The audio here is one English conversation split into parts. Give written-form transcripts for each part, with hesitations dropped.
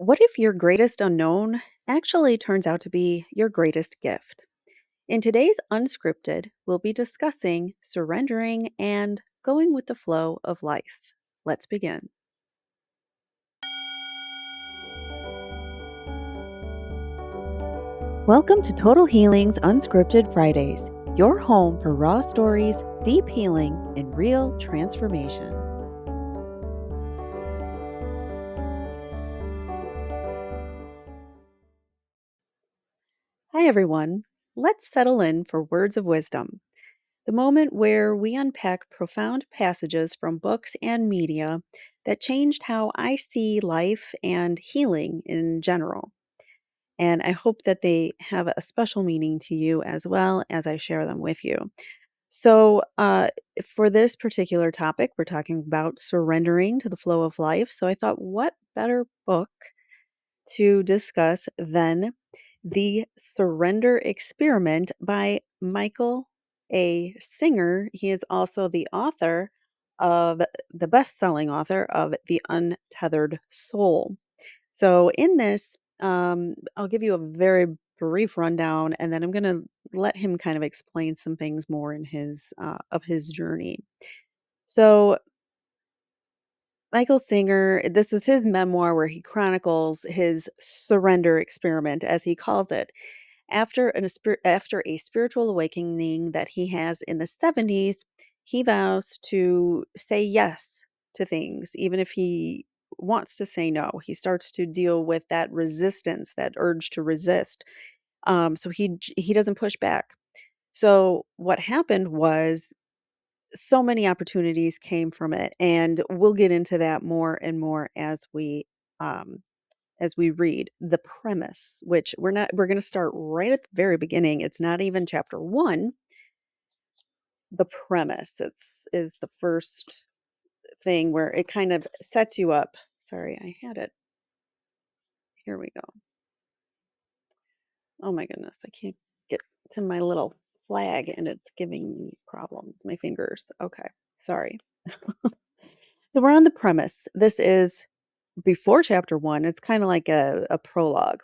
What if your greatest unknown actually turns out to be your greatest gift? In today's Unscripted, we'll be discussing surrendering and going with the flow of life. Let's begin. Welcome to Total Healing's Unscripted Fridays, your home for raw stories, deep healing, and real transformation. Hi, everyone. Let's settle in for words of wisdom. The moment where we unpack profound passages from books and media that changed how I see life and healing in general. And I hope that they have a special meaning to you as well as I share them with you. So, for this particular topic, we're talking about surrendering to the flow of life. So, I thought, what better book to discuss than The Surrender Experiment by Michael A. Singer. He is also the best-selling author of The Untethered Soul. So in this, I'll give you a very brief rundown, and then I'm going to let him kind of explain some things more in his journey. So Michael Singer, this is his memoir where he chronicles his surrender experiment, as he calls it. After a spiritual awakening that he has in the 70s, he vows to say yes to things, even if he wants to say no. He starts to deal with that resistance, that urge to resist. So he doesn't push back. So what happened was so many opportunities came from it, and we'll get into that more and more um, as we read the premise, which we're going to start right at the very beginning. It's not even chapter 1. The premise is the first thing where it kind of sets you up. Sorry, I had it. Here we go. Oh my goodness, I can't get to my little flag and it's giving me problems. My fingers. Okay. Sorry. So we're on the premise. This is before chapter 1. It's kind of like a prologue.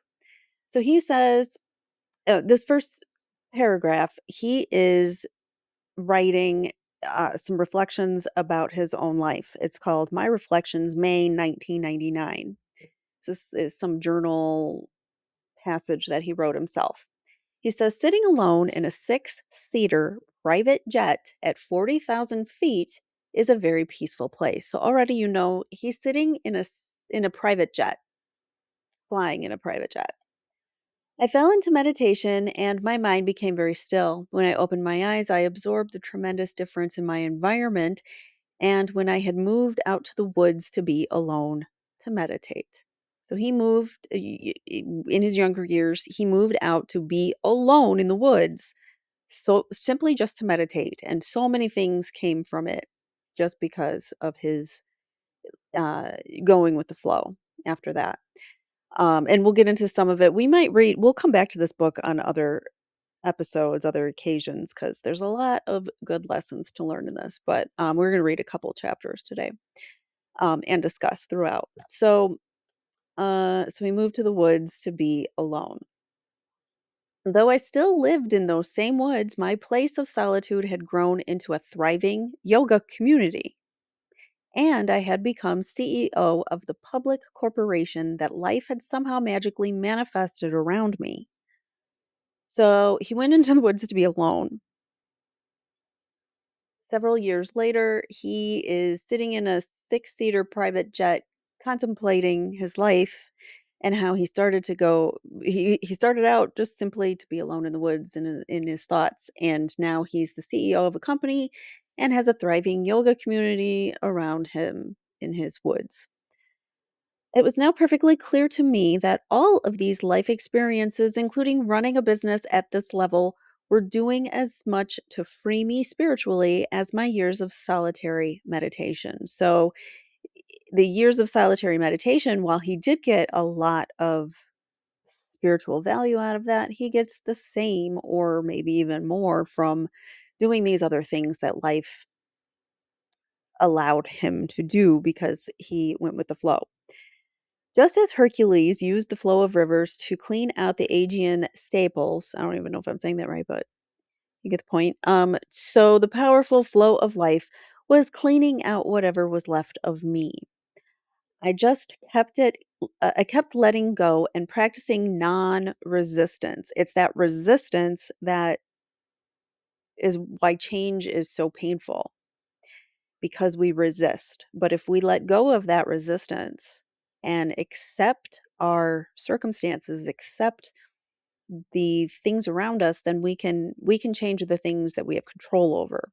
So he says, this first paragraph, he is writing some reflections about his own life. It's called My Reflections, May 1999. This is some journal passage that he wrote himself. He says, sitting alone in a six-seater private jet at 40,000 feet is a very peaceful place. So already you know he's sitting in a private jet, flying in a private jet. I fell into meditation and my mind became very still. When I opened my eyes, I absorbed the tremendous difference in my environment and when I had moved out to the woods to be alone to meditate. So he moved in his younger years, he moved out to be alone in the woods, so simply just to meditate. And so many things came from it just because of his uh, going with the flow after that. And we'll get into some of it. We'll come back to this book on other episodes, other occasions, because there's a lot of good lessons to learn in this. But we're going to read a couple chapters today and discuss throughout. So we moved to the woods to be alone. Though I still lived in those same woods, my place of solitude had grown into a thriving yoga community. And I had become CEO of the public corporation that life had somehow magically manifested around me. So he went into the woods to be alone. Several years later, he is sitting in a six-seater private jet contemplating his life and how he started out just simply to be alone in the woods in his thoughts, and now he's the CEO of a company and has a thriving yoga community around him in his woods. It was now perfectly clear to me that all of these life experiences, including running a business at this level, were doing as much to free me spiritually as my years of solitary meditation. So, the years of solitary meditation, while he did get a lot of spiritual value out of that, he gets the same or maybe even more from doing these other things that life allowed him to do because he went with the flow. Just as Hercules used the flow of rivers to clean out the Aegean staples, I don't even know if I'm saying that right, but you get the point. So the powerful flow of life was cleaning out whatever was left of me. I just kept it, I kept letting go and practicing non resistance. It's that resistance that is why change is so painful because we resist. But if we let go of that resistance and accept our circumstances, accept the things around us, then we can change the things that we have control over.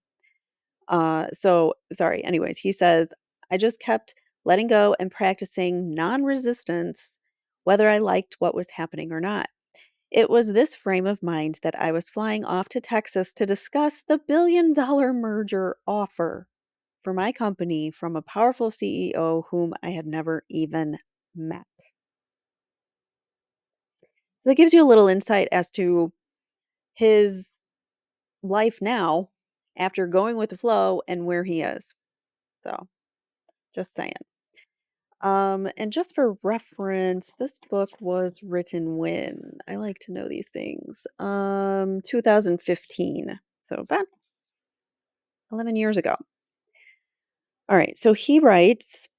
So sorry, anyways, he says, I just kept letting go and practicing non-resistance whether I liked what was happening or not. It was this frame of mind that I was flying off to Texas to discuss the $1 billion merger offer for my company from a powerful CEO whom I had never even met. So that gives you a little insight as to his life now after going with the flow and where he is. So, just saying. And just for reference, this book was written when? I like to know these things. 2015. So about 11 years ago. All right. So he writes,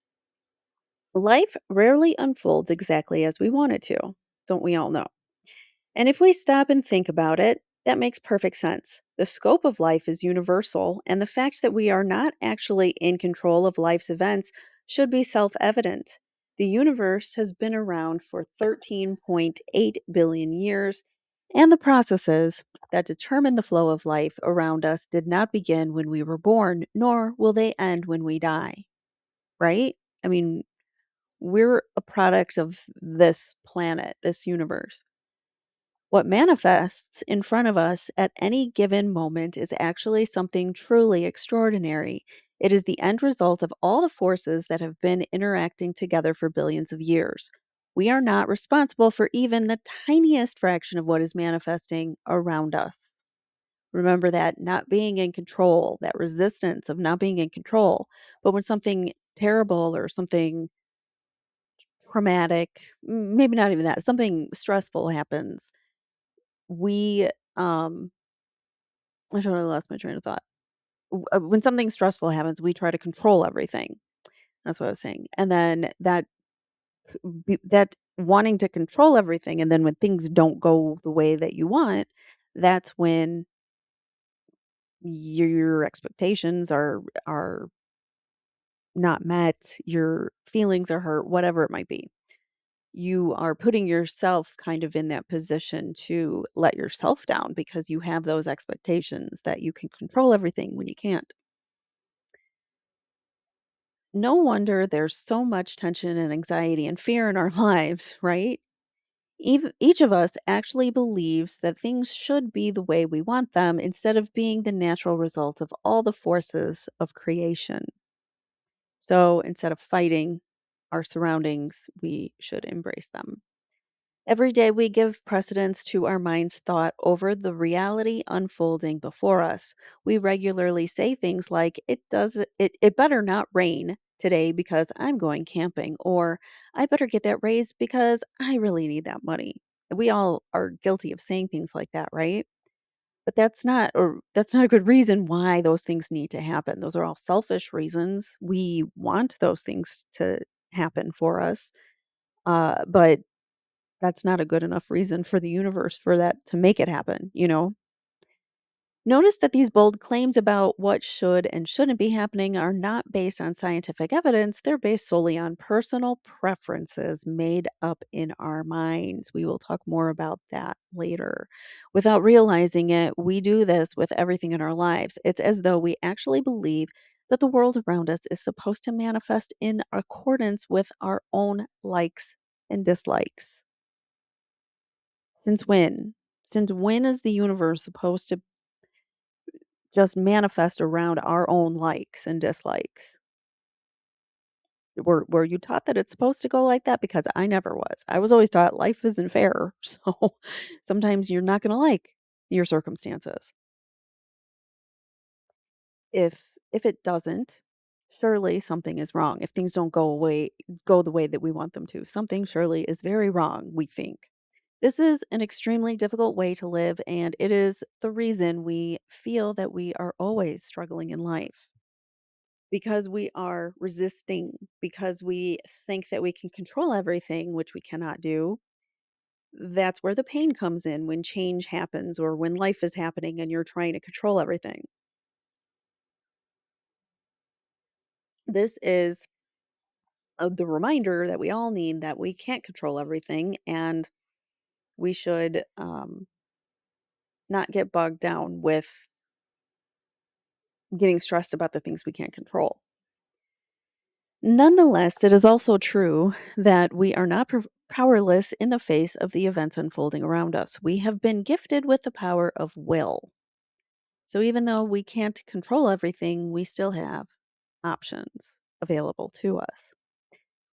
life rarely unfolds exactly as we want it to. Don't we all know? And if we stop and think about it, that makes perfect sense. The scope of life is universal, and the fact that we are not actually in control of life's events should be self evident. The universe has been around for 13.8 billion years, and the processes that determine the flow of life around us did not begin when we were born, nor will they end when we die, right? I mean, we're a product of this planet, this universe. What manifests in front of us at any given moment is actually something truly extraordinary. It is the end result of all the forces that have been interacting together for billions of years. We are not responsible for even the tiniest fraction of what is manifesting around us. Remember that not being in control, that resistance of not being in control. But when something terrible or something traumatic, maybe not even that, something stressful happens, we I totally lost my train of thought. When something stressful happens, we try to control everything. That's what I was saying. And then that wanting to control everything, and then when things don't go the way that you want, that's when your expectations are not met, your feelings are hurt, whatever it might be. You are putting yourself kind of in that position to let yourself down because you have those expectations that you can control everything when you can't. No wonder there's so much tension and anxiety and fear in our lives, right? Each of us actually believes that things should be the way we want them instead of being the natural result of all the forces of creation. So instead of fighting our surroundings, we should embrace them. Every day we give precedence to our mind's thought over the reality unfolding before us. We regularly say things like, it better not rain today because I'm going camping, or I better get that raise because I really need that money. We all are guilty of saying things like that, right? But that's not a good reason why those things need to happen. Those are all selfish reasons. We want those things to happen for us. But that's not a good enough reason for the universe for that to make it happen. Notice that these bold claims about what should and shouldn't be happening are not based on scientific evidence. They're based solely on personal preferences made up in our minds. We will talk more about that later. Without realizing it, we do this with everything in our lives. It's as though we actually believe that the world around us is supposed to manifest in accordance with our own likes and dislikes. Since when? Since when is the universe supposed to just manifest around our own likes and dislikes? Were you taught that it's supposed to go like that? Because I never was. I was always taught life isn't fair. So sometimes you're not going to like your circumstances. If it doesn't surely something is wrong. If things don't go the way that we want them to, something surely is very wrong, we think. This is an extremely difficult way to live, and it is the reason we feel that we are always struggling in life because we are resisting, because we think that we can control everything, which we cannot do. That's where the pain comes in when change happens or when life is happening and you're trying to control everything. This is the reminder that we all need that we can't control everything and we should not get bogged down with getting stressed about the things we can't control. Nonetheless, it is also true that we are not powerless in the face of the events unfolding around us. We have been gifted with the power of will. So even though we can't control everything, we still have options available to us.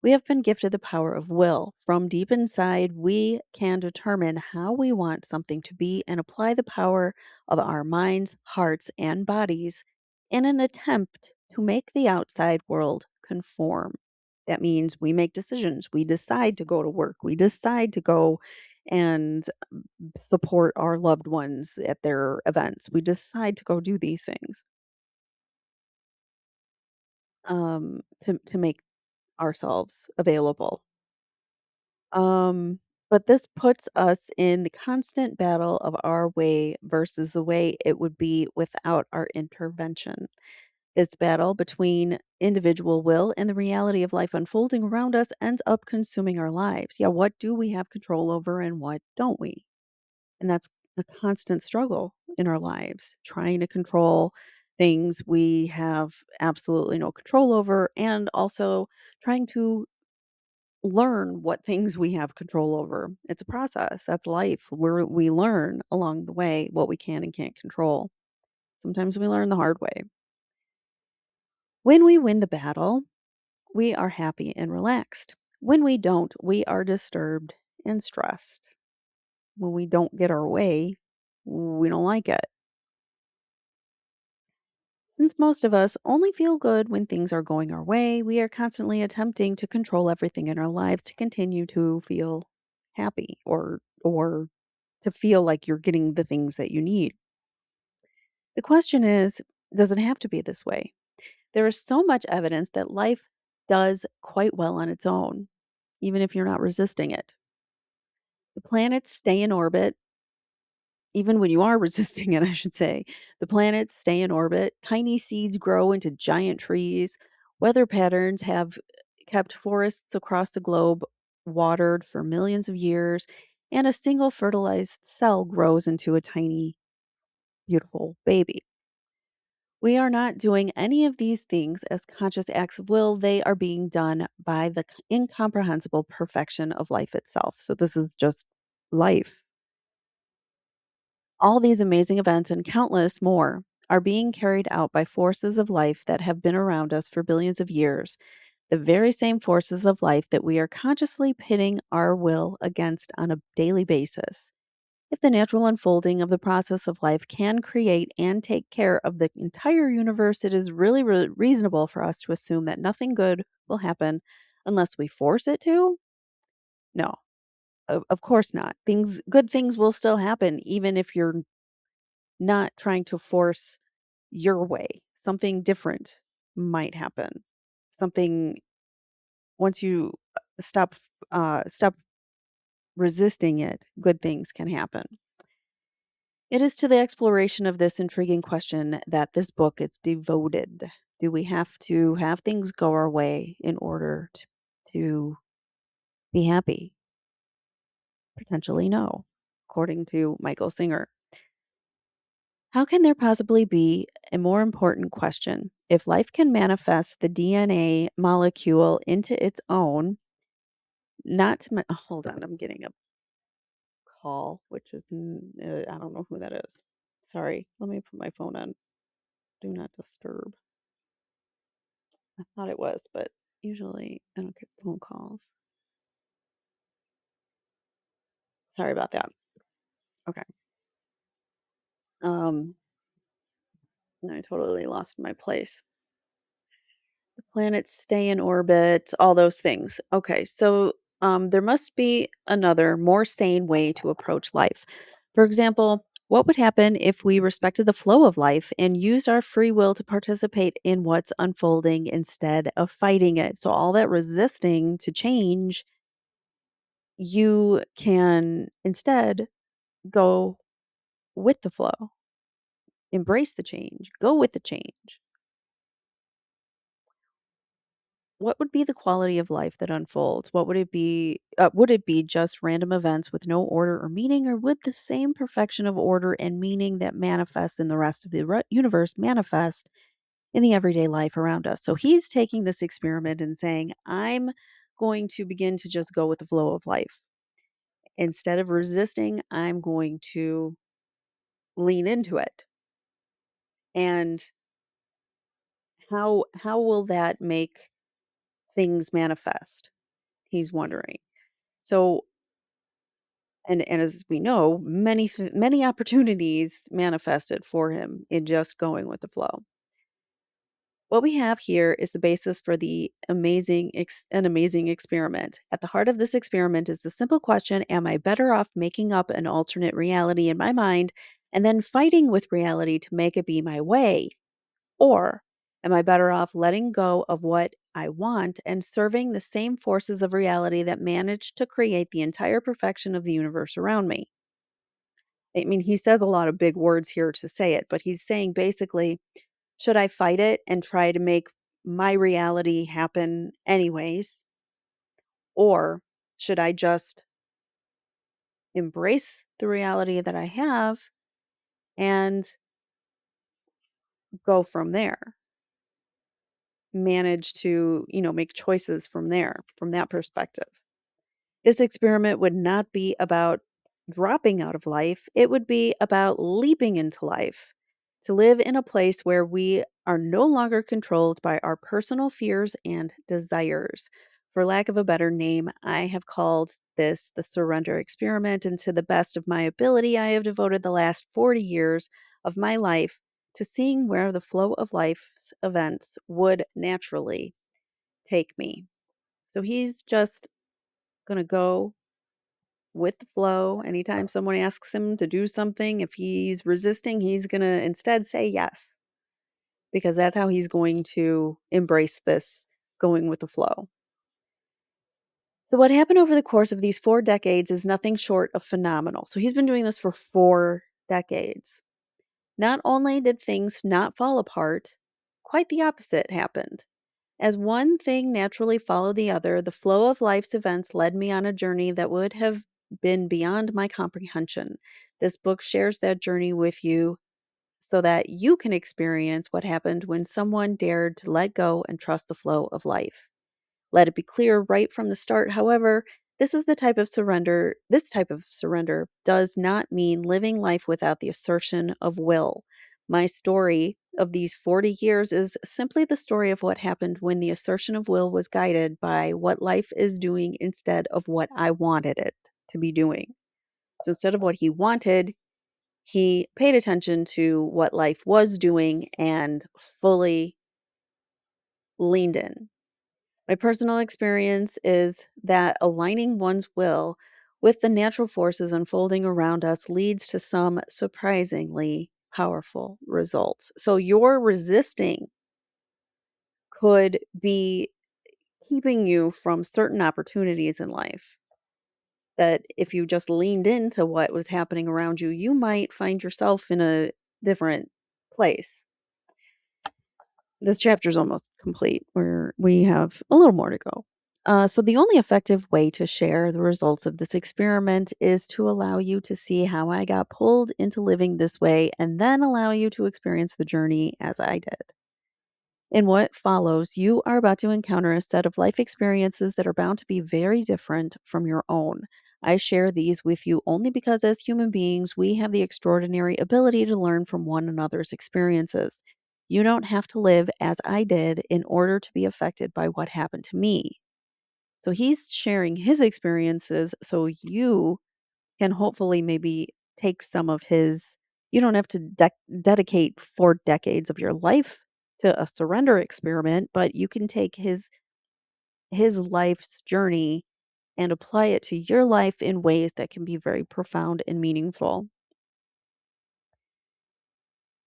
We have been gifted the power of will. From deep inside, we can determine how we want something to be and apply the power of our minds, hearts, and bodies in an attempt to make the outside world conform. That means we make decisions. We decide to go to work. We decide to go and support our loved ones at their events. We decide to go do these things to make ourselves available. Um, but this puts us in the constant battle of our way versus the way it would be without our intervention. This battle between individual will and the reality of life unfolding around us ends up consuming our lives. Yeah, what do we have control over and what don't we? And that's a constant struggle in our lives, trying to control things we have absolutely no control over and also trying to learn what things we have control over. It's a process. That's life. We learn along the way what we can and can't control. Sometimes we learn the hard way. When we win the battle, we are happy and relaxed. When we don't, we are disturbed and stressed. When we don't get our way, we don't like it. Since most of us only feel good when things are going our way, we are constantly attempting to control everything in our lives to continue to feel happy or to feel like you're getting the things that you need. The question is, does it have to be this way? There is so much evidence that life does quite well on its own, even if you're not resisting it. The planets stay in orbit, even when you are resisting it, I should say. The planets stay in orbit, tiny seeds grow into giant trees, weather patterns have kept forests across the globe watered for millions of years, and a single fertilized cell grows into a tiny, beautiful baby. We are not doing any of these things as conscious acts of will. They are being done by the incomprehensible perfection of life itself. So, this is just life. All these amazing events and countless more are being carried out by forces of life that have been around us for billions of years, the very same forces of life that we are consciously pitting our will against on a daily basis. If the natural unfolding of the process of life can create and take care of the entire universe, it is really reasonable for us to assume that nothing good will happen unless we force it to? No, of course not. Good things will still happen even if you're not trying to force your way. Something different might happen. Something once you stop resisting it, good things can happen. It is to the exploration of this intriguing question that this book is devoted. Do we have to have things go our way in order to be happy? Potentially no, according to Michael Singer. How can there possibly be a more important question? If life can manifest the DNA molecule into its own, not to hold on, I'm getting a call, which is I don't know who that is. Sorry, let me put my phone on do not disturb. I thought it was, but usually I don't get phone calls. Sorry about that. Okay. Um, I totally lost my place. Planets stay in orbit, all those things. Okay, so there must be another, more sane way to approach life. For example, what would happen if we respected the flow of life and used our free will to participate in what's unfolding instead of fighting it? So, all that resisting to change, you can instead go with the flow, embrace the change, go with the change. What would be the quality of life that unfolds? What would it be? Would it be just random events with no order or meaning, or would the same perfection of order and meaning that manifests in the rest of the universe manifest in the everyday life around us? So he's taking this experiment and saying, I'm going to begin to just go with the flow of life. Instead of resisting, I'm going to lean into it. And how will that make things manifest? He's wondering. So and as we know, many opportunities manifested for him in just going with the flow. What we have here is the basis for an amazing experiment. At the heart of this experiment is the simple question: am I better off making up an alternate reality in my mind and then fighting with reality to make it be my way? Or am I better off letting go of what I want and serving the same forces of reality that managed to create the entire perfection of the universe around me? I mean, he says a lot of big words here to say it, but he's saying basically, should I fight it and try to make my reality happen anyways? Or should I just embrace the reality that I have and go from there? Manage to, make choices from there, from that perspective. This experiment would not be about dropping out of life, it would be about leaping into life, to live in a place where we are no longer controlled by our personal fears and desires. For lack of a better name, I have called this the surrender experiment, and to the best of my ability, I have devoted the last 40 years of my life to seeing where the flow of life's events would naturally take me. So he's just going to go with the flow. Anytime someone asks him to do something, if he's resisting, he's going to instead say yes, because that's how he's going to embrace this going with the flow. So, what happened over the course of these 4 decades is nothing short of phenomenal. So, he's been doing this for 4 decades. Not only did things not fall apart, quite the opposite happened. As one thing naturally followed the other, the flow of life's events led me on a journey that would have been beyond my comprehension. This book shares that journey with you so that you can experience what happened when someone dared to let go and trust the flow of life. Let it be clear right from the start, however, this type of surrender does not mean living life without the assertion of will. My story of these 40 years is simply the story of what happened when the assertion of will was guided by what life is doing instead of what I wanted it to be doing. So instead of what he wanted, he paid attention to what life was doing and fully leaned in. My personal experience is that aligning one's will with the natural forces unfolding around us leads to some surprisingly powerful results. So, your resisting could be keeping you from certain opportunities in life. That if you just leaned into what was happening around you, you might find yourself in a different place. This chapter is almost complete, where we have a little more to go. So, the only effective way to share the results of this experiment is to allow you to see how I got pulled into living this way and then allow you to experience the journey as I did. In what follows, you are about to encounter a set of life experiences that are bound to be very different from your own. I share these with you only because, as human beings, we have the extraordinary ability to learn from one another's experiences. You don't have to live as I did in order to be affected by what happened to me. So he's sharing his experiences so you can hopefully maybe take some of his. You don't have to dedicate 4 decades of your life to a surrender experiment, but you can take his life's journey and apply it to your life in ways that can be very profound and meaningful.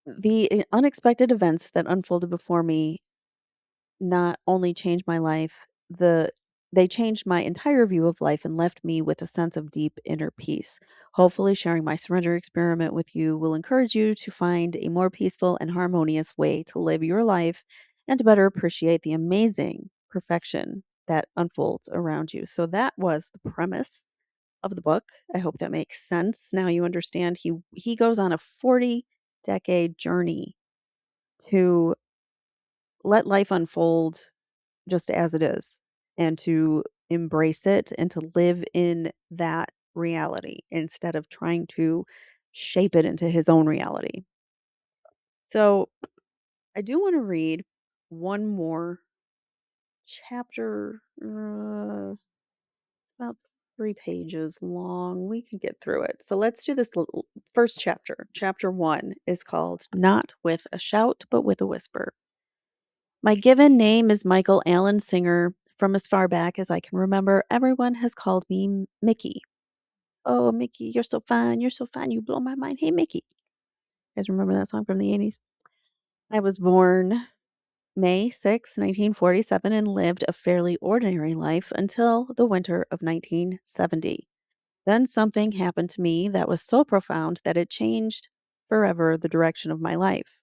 The unexpected events that unfolded before me not only changed my life, they changed my entire view of life and left me with a sense of deep inner peace. Hopefully, sharing my surrender experiment with you will encourage you to find a more peaceful and harmonious way to live your life and to better appreciate the amazing perfection that unfolds around you. So that was the premise of the book. I hope that makes sense. Now you understand he goes on a 40-decade journey to let life unfold just as it is and to embrace it and to live in that reality instead of trying to shape it into his own reality. So, I do want to read one more chapter. It's about 3 pages long. We can get through it. So, let's do this first chapter. Chapter one is called Not with a Shout, but with a Whisper. My given name is Michael Allen Singer. From as far back as I can remember, everyone has called me Mickey. Oh, Mickey, you're so fine. You're so fine. You blow my mind. Hey, Mickey. You guys remember that song from the 80s? I was born May 6, 1947, and lived a fairly ordinary life until the winter of 1970. Then something happened to me that was so profound that it changed forever the direction of my life.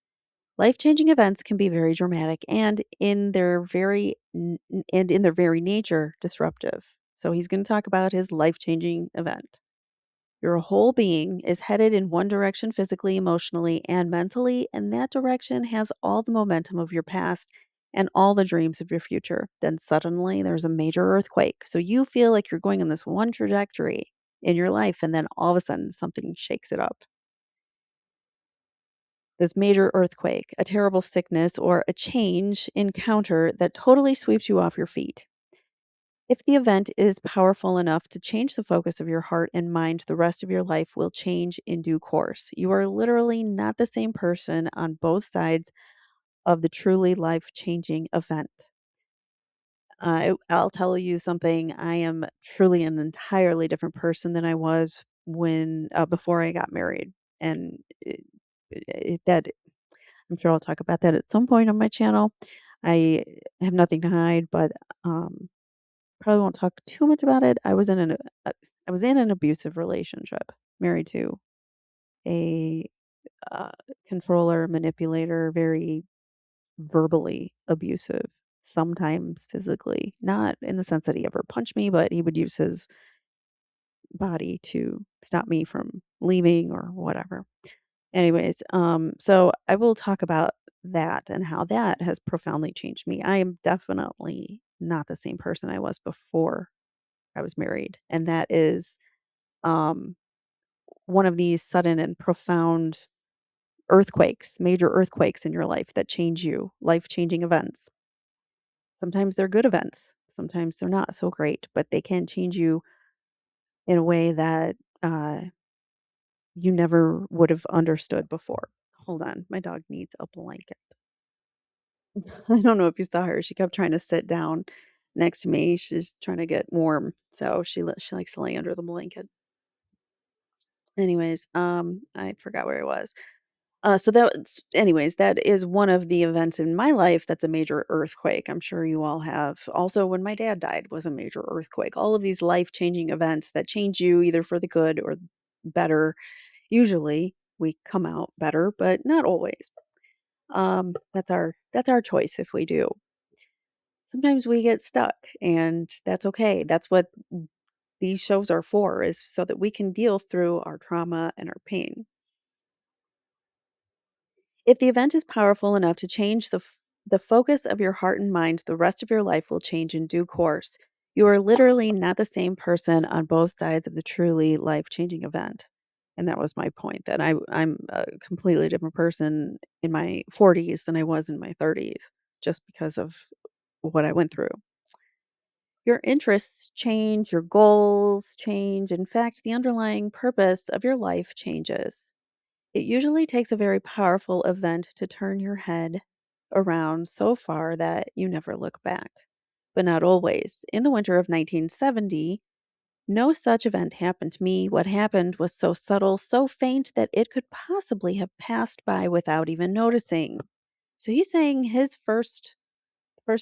Life-changing events can be very dramatic and in their very nature disruptive. So he's going to talk about his life-changing event. Your whole being is headed in one direction physically, emotionally, and mentally, and that direction has all the momentum of your past and all the dreams of your future. Then suddenly there's a major earthquake. So you feel like you're going on this one trajectory in your life, and then all of a sudden something shakes it up. This major earthquake, a terrible sickness, or a change encounter that totally sweeps you off your feet. If the event is powerful enough to change the focus of your heart and mind, the rest of your life will change in due course. You are literally not the same person on both sides of the truly life changing event. I'll tell you something. I am truly an entirely different person than I was when before I got married, and that I'm sure I'll talk about that at some point on my channel. I have nothing to hide, but um, probably won't talk too much about it. Uh, I was in an abusive relationship, married to a uh, controller, manipulator, very verbally abusive, sometimes physically. Not in the sense that he ever punched me, but he would use his body to stop me from leaving or whatever. Anyways, so I will talk about that and how that has profoundly changed me. I am definitely not the same person I was before I was married, and that is um, one of these sudden and profound earthquakes, major earthquakes in your life that change you, life-changing events. Sometimes they're good events, sometimes they're not so great, but they can change you in a way that you never would have understood before. Hold on, my dog needs a blanket. I don't know if you saw her. She kept trying to sit down next to me. She's trying to get warm, so she likes to lay under the blanket. Anyways, I forgot where I was. That is one of the events in my life that's a major earthquake. I'm sure you all have. Also, when my dad died was a major earthquake. All of these life-changing events that change you either for the good or better. Usually, we come out better, but not always. That's our choice if we do. Sometimes we get stuck, and that's okay. That's what these shows are for, is so that we can deal through our trauma and our pain. If the event is powerful enough to change the focus of your heart and mind, the rest of your life will change in due course. You are literally not the same person on both sides of the truly life-changing event. And that was my point, that I'm a completely different person in my 40s than I was in my 30s, just because of what I went through. Your interests change, your goals change. In fact, the underlying purpose of your life changes. It usually takes a very powerful event to turn your head around so far that you never look back. But not always. In the winter of 1970, no such event happened to me. What happened was so subtle, so faint that it could possibly have passed by without even noticing. So he's saying his first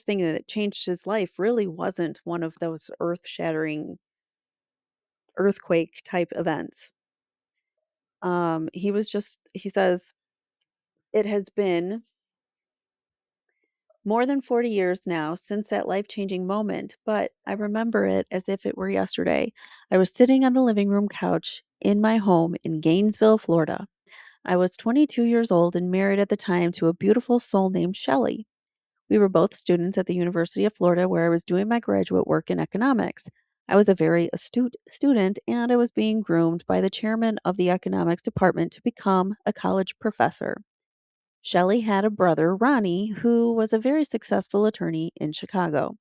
thing that changed his life really wasn't one of those earth-shattering earthquake type events. He says, it has been more than 40 years now since that life changing moment, but I remember it as if it were yesterday. I was sitting on the living room couch in my home in Gainesville, Florida. I was 22 years old and married at the time to a beautiful soul named Shelley. We were both students at the University of Florida where I was doing my graduate work in economics. I was a very astute student and I was being groomed by the chairman of the economics department to become a college professor. Shelley had a brother, Ronnie, who was a very successful attorney in Chicago.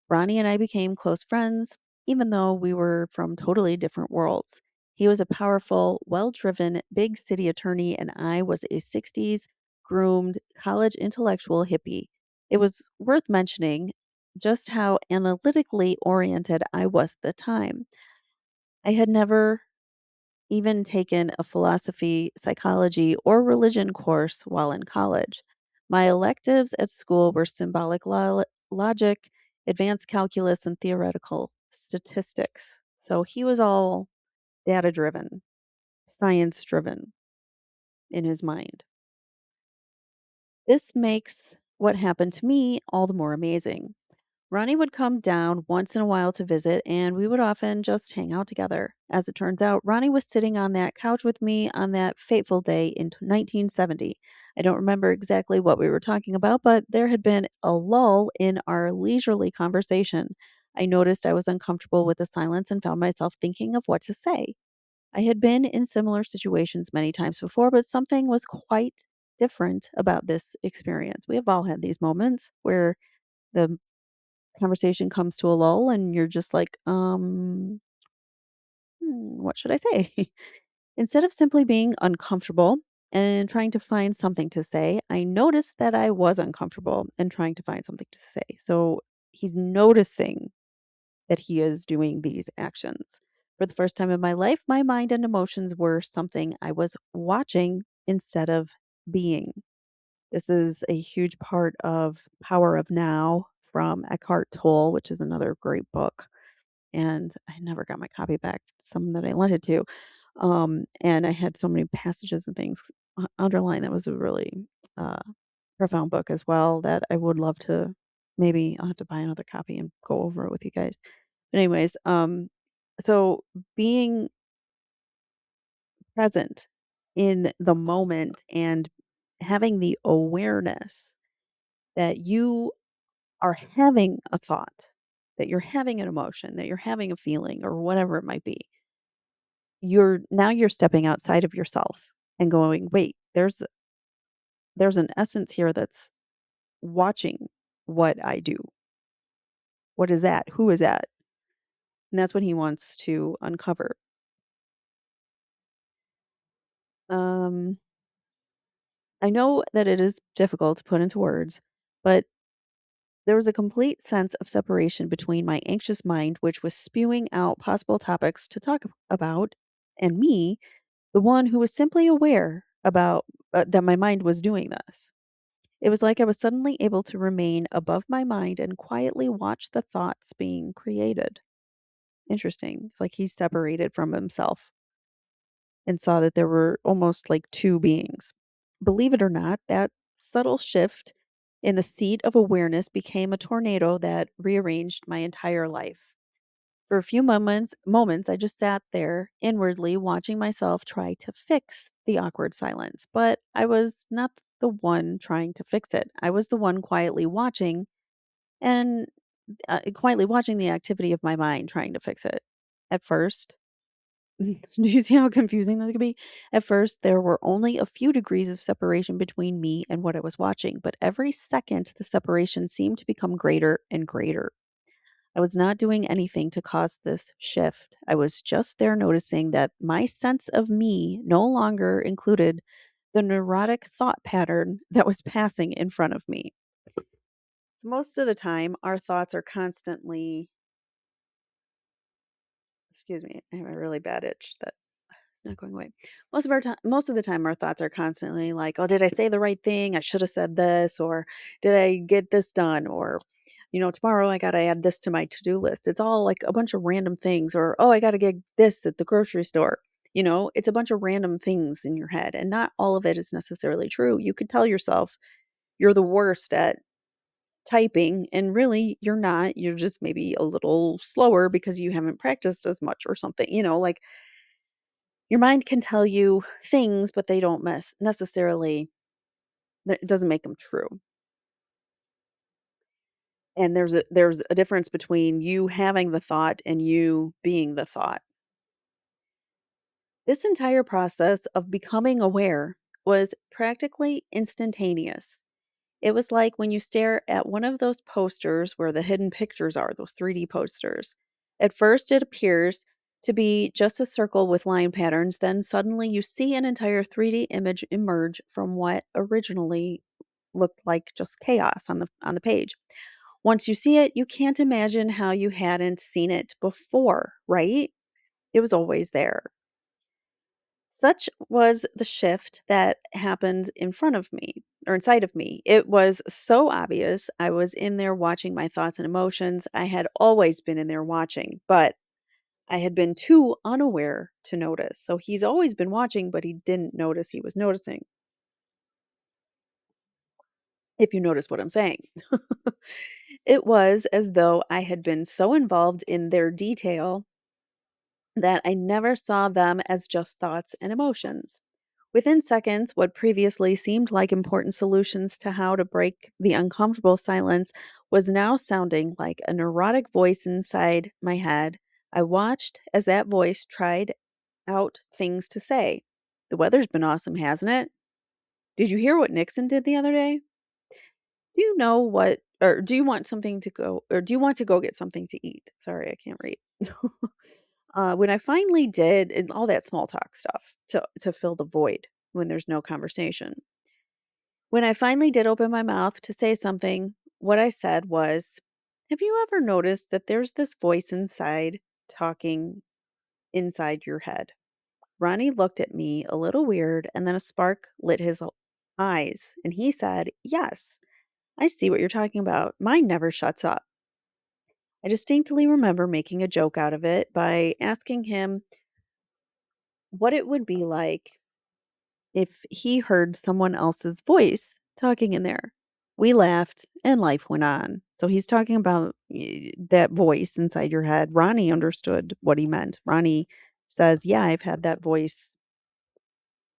Ronnie and I became close friends, even though we were from totally different worlds. He was a powerful, well driven, big city attorney, and I was a 60s groomed college intellectual hippie. It was worth mentioning just how analytically oriented I was at the time. I had never even taken a philosophy, psychology, or religion course while in college. My electives at school were logic, advanced calculus, and theoretical statistics. So he was all data driven, science driven in his mind. This makes what happened to me all the more amazing. Ronnie would come down once in a while to visit, and we would often just hang out together. As it turns out, Ronnie was sitting on that couch with me on that fateful day in 1970. I don't remember exactly what we were talking about, but there had been a lull in our leisurely conversation. I noticed I was uncomfortable with the silence and found myself thinking of what to say. I had been in similar situations many times before, but something was quite different about this experience. We have all had these moments where the conversation comes to a lull and you're just like, what should I say? Instead of simply being uncomfortable and trying to find something to say, I noticed that I was uncomfortable and trying to find something to say. So he's noticing that he is doing these actions. For the first time in my life, my mind and emotions were something I was watching instead of being. This is a huge part of Power of Now from Eckhart Tolle, which is another great book. And I never got my copy back, some that I lent it to. And I had so many passages and things underlined. That was a really uh, profound book as well that I would love to. Maybe I'll have to buy another copy and go over it with you guys. But anyways, so being present in the moment and having the awareness that you are having a thought, that you're having an emotion, that you're having a feeling or whatever it might be, you're stepping outside of yourself and going, wait, there's an essence here that's watching what I do. What is that? Who is that? And that's what he wants to uncover. Um, I know that it is difficult to put into words, but there was a complete sense of separation between my anxious mind, which was spewing out possible topics to talk about, and me, the one who was simply aware about that my mind was doing this. It was like I was suddenly able to remain above my mind and quietly watch the thoughts being created. Interesting. It's like he separated from himself and saw that there were almost like two beings. Believe it or not, that subtle shift in the seat of awareness became a tornado that rearranged my entire life. For a few moments, I just sat there inwardly watching myself try to fix the awkward silence. But I was not the one trying to fix it. I was the one and quietly watching the activity of my mind trying to fix it. At first, do you see how confusing that could be? At first, there were only a few degrees of separation between me and what I was watching, but every second the separation seemed to become greater and greater. I was not doing anything to cause this shift. I was just there noticing that my sense of me no longer included the neurotic thought pattern that was passing in front of me. So most of the time, our thoughts are constantly, excuse me, I have a really bad itch that not going away. Most of the time, our thoughts are constantly like, "Oh, did I say the right thing? I should have said this," or "Did I get this done?" or "Tomorrow I got to add this to my to-do list." It's all like a bunch of random things, or "Oh, I got to get this at the grocery store." It's a bunch of random things in your head, and not all of it is necessarily true. You could tell yourself you're the worst at typing, and really you're not. You're just maybe a little slower because you haven't practiced as much or something. Like your mind can tell you things, but they don't necessarily, it doesn't make them true. And there's a difference between you having the thought and you being the thought. This entire process of becoming aware was practically instantaneous. It was like when you stare at one of those posters where the hidden pictures are, those 3D posters. At first, it appears to be just a circle with line patterns, then suddenly you see an entire 3D image emerge from what originally looked like just chaos on the page. Once you see it, you can't imagine how you hadn't seen it before, right? It was always there. Such was the shift that happened in front of me or inside of me. It was so obvious. I was in there watching my thoughts and emotions. I had always been in there watching, but I had been too unaware to notice. So he's always been watching, but he didn't notice he was noticing, if you notice what I'm saying. It was as though I had been so involved in their detail that I never saw them as just thoughts and emotions. Within seconds, what previously seemed like important solutions to how to break the uncomfortable silence was now sounding like a neurotic voice inside my head. I watched as that voice tried out things to say. The weather's been awesome, hasn't it? Did you hear what Nixon did the other day? Do you know what, or do you want something to go, or do you want to go get something to eat? Sorry, I can't read. When I finally did, and all that small talk stuff to fill the void when there's no conversation. When I finally did open my mouth to say something, what I said was, "Have you ever noticed that there's this voice inside talking inside your head?" Ronnie looked at me a little weird, and then a spark lit his eyes, and he said, "Yes, I see what you're talking about. Mine never shuts up." I distinctly remember making a joke out of it by asking him what it would be like if he heard someone else's voice talking in there. We laughed and life went on. So he's talking about that voice inside your head. Ronnie understood what he meant. Ronnie says, "Yeah, I've had that voice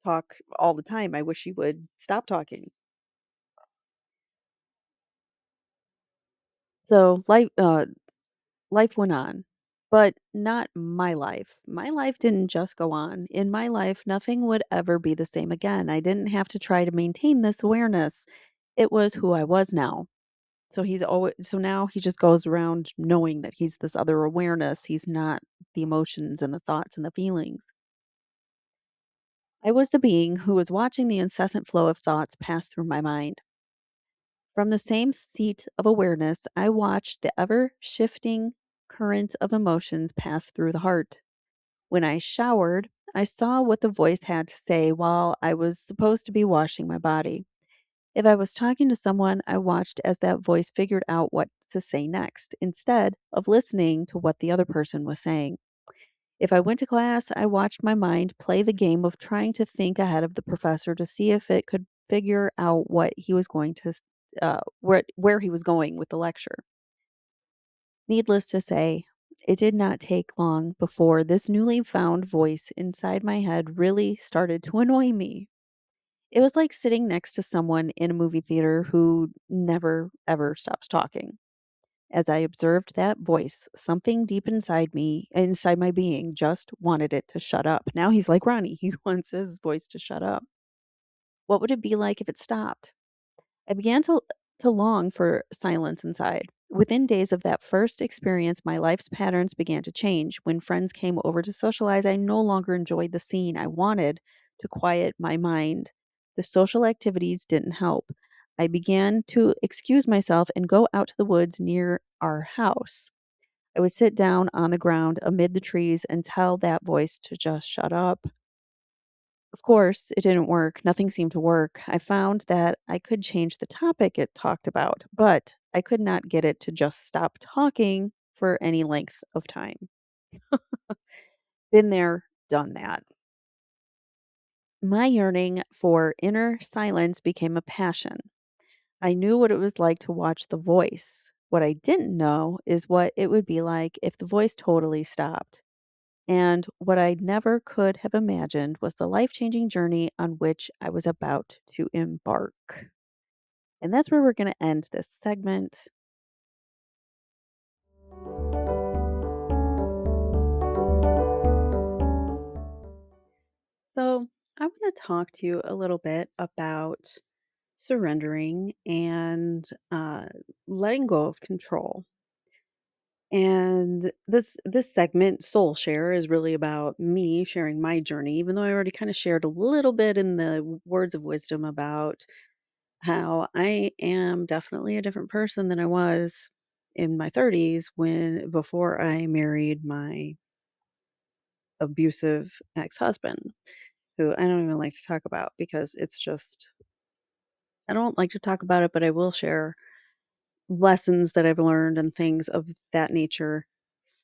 talk all the time. I wish he would stop talking." So life went on, but not my life. My life didn't just go on. In my life, nothing would ever be the same again. I didn't have to try to maintain this awareness. It was who I was now. So now he just goes around knowing that he's this other awareness. He's not the emotions and the thoughts and the feelings. I was the being who was watching the incessant flow of thoughts pass through my mind. From the same seat of awareness, I watched the ever shifting current of emotions pass through the heart. When I showered, I saw what the voice had to say while I was supposed to be washing my body. If I was talking to someone, I watched as that voice figured out what to say next, instead of listening to what the other person was saying. If I went to class, I watched my mind play the game of trying to think ahead of the professor to see if it could figure out what he was going to, where he was going with the lecture. Needless to say, it did not take long before this newly found voice inside my head really started to annoy me. It was like sitting next to someone in a movie theater who never ever stops talking. As I observed that voice, something deep inside me, inside my being, just wanted it to shut up. Now he's like Ronnie. He wants his voice to shut up. What would it be like if it stopped? I began to long for silence inside. Within days of that first experience, my life's patterns began to change. When friends came over to socialize, I no longer enjoyed the scene. I wanted to quiet my mind The social activities didn't help. I began to excuse myself and go out to the woods near our house. I would sit down on the ground amid the trees and tell that voice to just shut up. Of course, it didn't work. Nothing seemed to work. I found that I could change the topic it talked about, but I could not get it to just stop talking for any length of time. Been there, done that. My yearning for inner silence became a passion. I knew what it was like to watch the voice. What I didn't know is what it would be like if the voice totally stopped. And what I never could have imagined was the life changing journey on which I was about to embark. And that's where we're going to end this segment. So, I want to talk to you a little bit about surrendering and letting go of control. And this segment, Soul Share, is really about me sharing my journey, even though I already kind of shared a little bit in the words of wisdom about how I am definitely a different person than I was in my 30s when before I married my abusive ex-husband, who I don't even like to talk about because it's just I don't like to talk about it, but I will share lessons that I've learned and things of that nature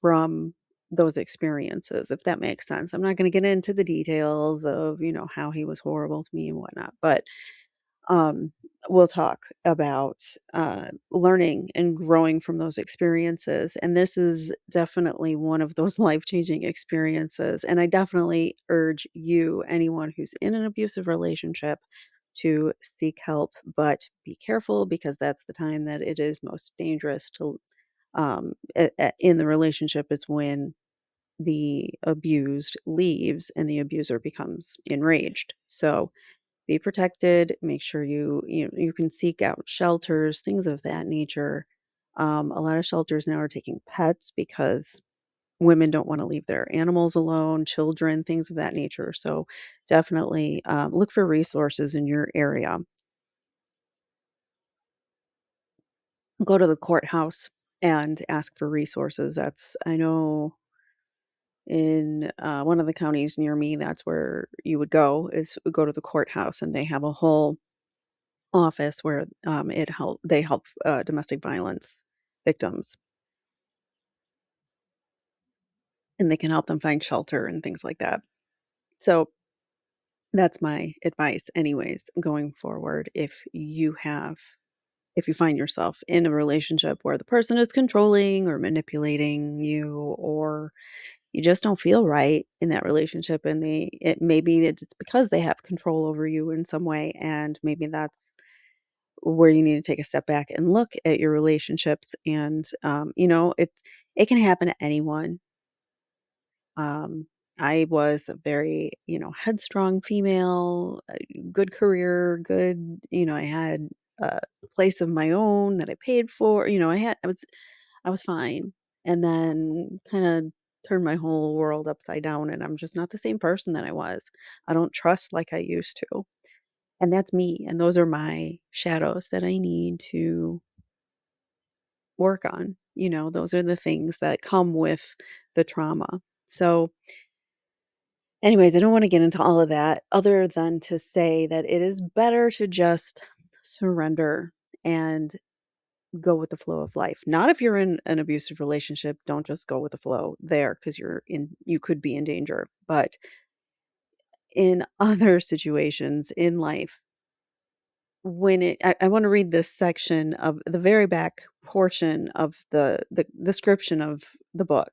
from those experiences, if that makes sense. I'm not going to get into the details of, how he was horrible to me and whatnot, but um, we'll talk about learning and growing from those experiences. And this is definitely one of those life changing experiences. And I definitely urge you, anyone who's in an abusive relationship, to seek help, but be careful because that's the time that it is most dangerous to in the relationship is when the abused leaves and the abuser becomes enraged. So be protected. Make sure you can seek out shelters, things of that nature. A lot of shelters now are taking pets because women don't want to leave their animals alone, children, things of that nature. So definitely look for resources in your area. Go to the courthouse and ask for resources. That's I know in one of the counties near me, that's where you would go is go to the courthouse, and they have a whole office where they help domestic violence victims, and they can help them find shelter and things like that. So that's my advice, anyways, going forward. If you find yourself in a relationship where the person is controlling or manipulating you, or you just don't feel right in that relationship, and maybe it's because they have control over you in some way, and maybe that's where you need to take a step back and look at your relationships. And it can happen to anyone. um, I was a very headstrong female, good career, good, I had a place of my own that I paid for. I was fine, and then kind of turned my whole world upside down, and I'm just not the same person that I was. I don't trust like I used to. And that's me, and those are my shadows that I need to work on. Those are the things that come with the trauma. So, anyways, I don't want to get into all of that other than to say that it is better to just surrender and go with the flow of life. Not if you're in an abusive relationship, don't just go with the flow there because you could be in danger. But in other situations in life, I want to read this section of the very back portion of the description of the book.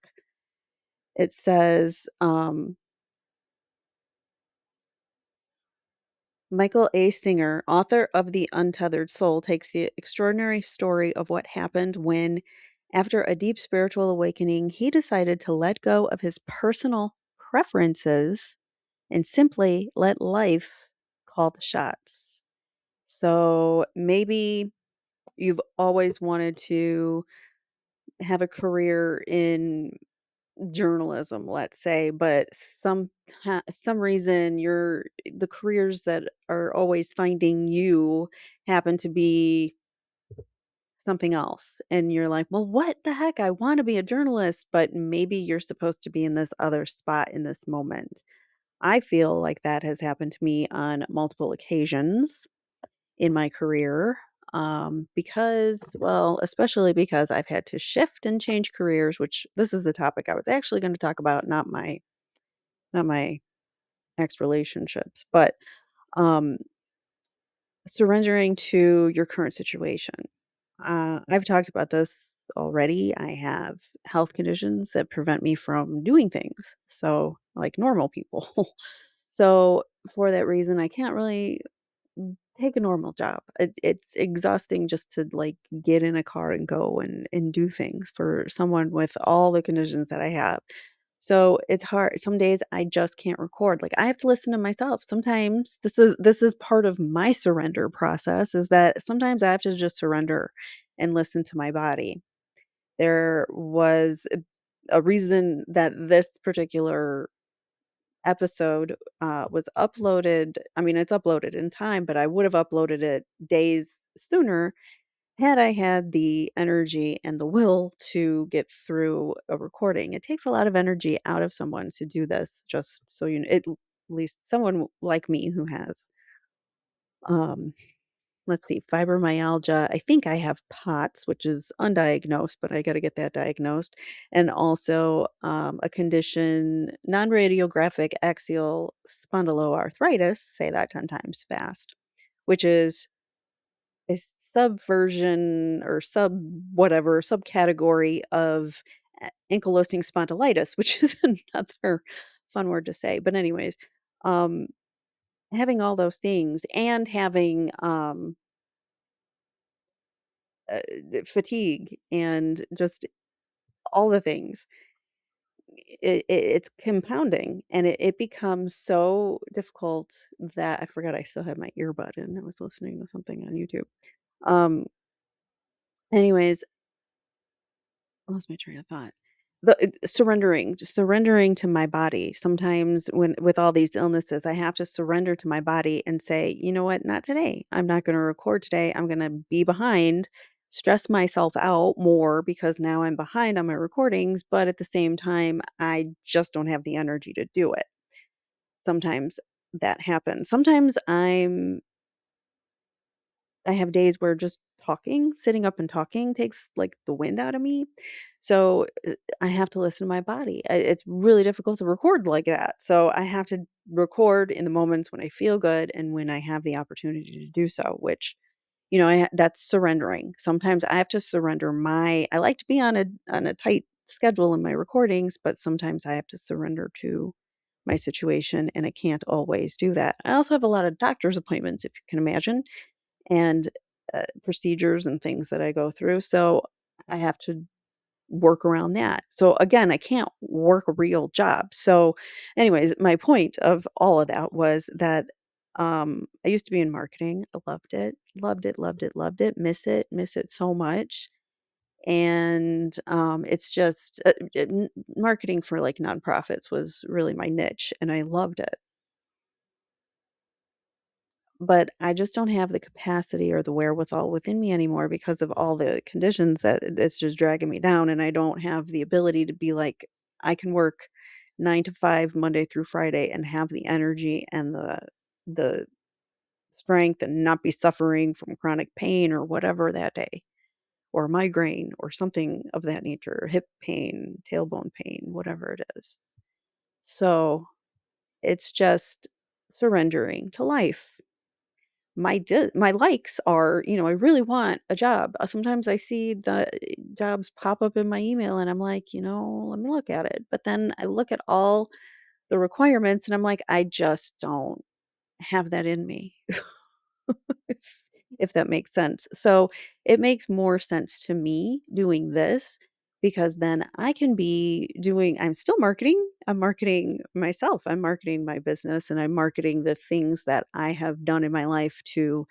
It says, Michael A. Singer, author of The Untethered Soul, takes the extraordinary story of what happened when, after a deep spiritual awakening, he decided to let go of his personal preferences and simply let life call the shots. So maybe you've always wanted to have a career in journalism, let's say, but some reason the careers that are always finding you happen to be something else, and you're like, "Well, what the heck? I want to be a journalist, but maybe you're supposed to be in this other spot in this moment." I feel like that has happened to me on multiple occasions in my career, because, well, especially because I've had to shift and change careers, which this is the topic I was actually going to talk about, not my ex relationships, but um, surrendering to your current situation. I've talked about this already. I have health conditions that prevent me from doing things, so like normal people. So for that reason, I can't really take a normal job. It's exhausting just to like get in a car and go and do things for someone with all the conditions that I have. So it's hard. Some days I just can't record. Like I have to listen to myself. Sometimes this is part of my surrender process is that sometimes I have to just surrender and listen to my body. There was a reason that this particular episode was uploaded. I mean, it's uploaded in time, but I would have uploaded it days sooner had I had the energy and the will to get through a recording. It takes a lot of energy out of someone to do this, just so you know, at least someone like me who has, um, let's see, fibromyalgia. I think I have POTS, which is undiagnosed, but I got to get that diagnosed. And also a condition, non radiographic axial spondyloarthritis, say that 10 times fast, which is a subversion or sub whatever subcategory of ankylosing spondylitis, which is another fun word to say. But anyways, um, having all those things and having uh, fatigue and just all the things, it's compounding and it becomes so difficult that I forgot I still had my earbud in. I was listening to something on YouTube. Um, anyways, I lost my train of thought. Surrendering, just surrendering to my body. Sometimes when with all these illnesses, I have to surrender to my body and say, you know what, not today. I'm not going to record today. I'm going to be behind, stress myself out more because now I'm behind on my recordings, but at the same time, I just don't have the energy to do it. Sometimes that happens. Sometimes I have days where just talking, sitting up and talking takes like the wind out of me. So I have to listen to my body. It's really difficult to record like that. So I have to record in the moments when I feel good and when I have the opportunity to do so, which, that's surrendering. Sometimes I have to surrender I like to be on a tight schedule in my recordings, but sometimes I have to surrender to my situation and I can't always do that. I also have a lot of doctor's appointments, if you can imagine, and procedures and things that I go through. So I have to work around that. So again, I can't work a real job. So, anyways, my point of all of that was that I used to be in marketing. I loved it, loved it, loved it. Miss it so much. And it's just marketing for like nonprofits was really my niche, and I loved it. But I just don't have the capacity or the wherewithal within me anymore because of all the conditions that it's just dragging me down, and I don't have the ability to be like, I can work 9 to 5 Monday through Friday and have the energy and the strength and not be suffering from chronic pain or whatever that day, or migraine or something of that nature, hip pain, tailbone pain, whatever it is. So, it's just surrendering to life. My likes are, I really want a job. Sometimes I see the jobs pop up in my email and I'm like, let me look at it. But then I look at all the requirements and I'm like, I just don't have that in me. if, if that makes sense. So it makes more sense to me doing this because then I can be I'm still marketing. I'm marketing myself. I'm marketing my business and I'm marketing the things that I have done in my life to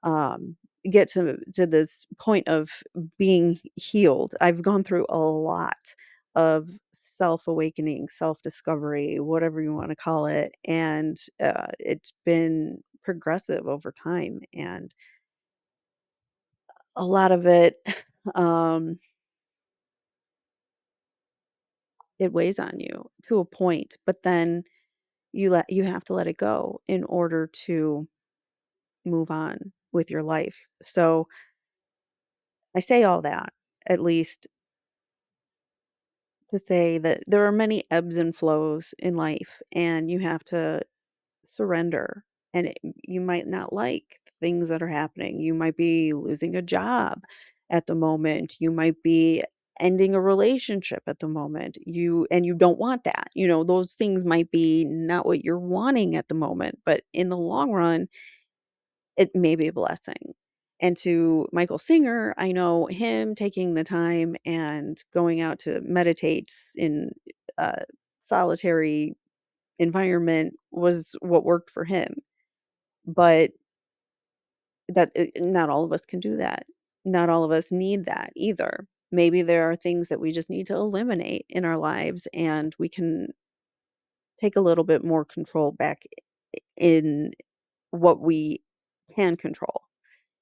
um, get to this point of being healed. I've gone through a lot. of self-awakening, self-discovery, whatever you want to call it. And it's been progressive over time. And a lot of it, um, it weighs on you to a point, but then you have to let it go in order to move on with your life. So I say all that, at least to say that there are many ebbs and flows in life, and you have to surrender. And you might not like things that are happening. You might be losing a job at the moment. You might be ending a relationship at the moment. You don't want that. Those things might be not what you're wanting at the moment, but in the long run, it may be a blessing. And to Michael Singer, I know him taking the time and going out to meditate in a solitary environment was what worked for him. But not all of us can do that. Not all of us need that either. Maybe there are things that we just need to eliminate in our lives, and we can take a little bit more control back in what we can control.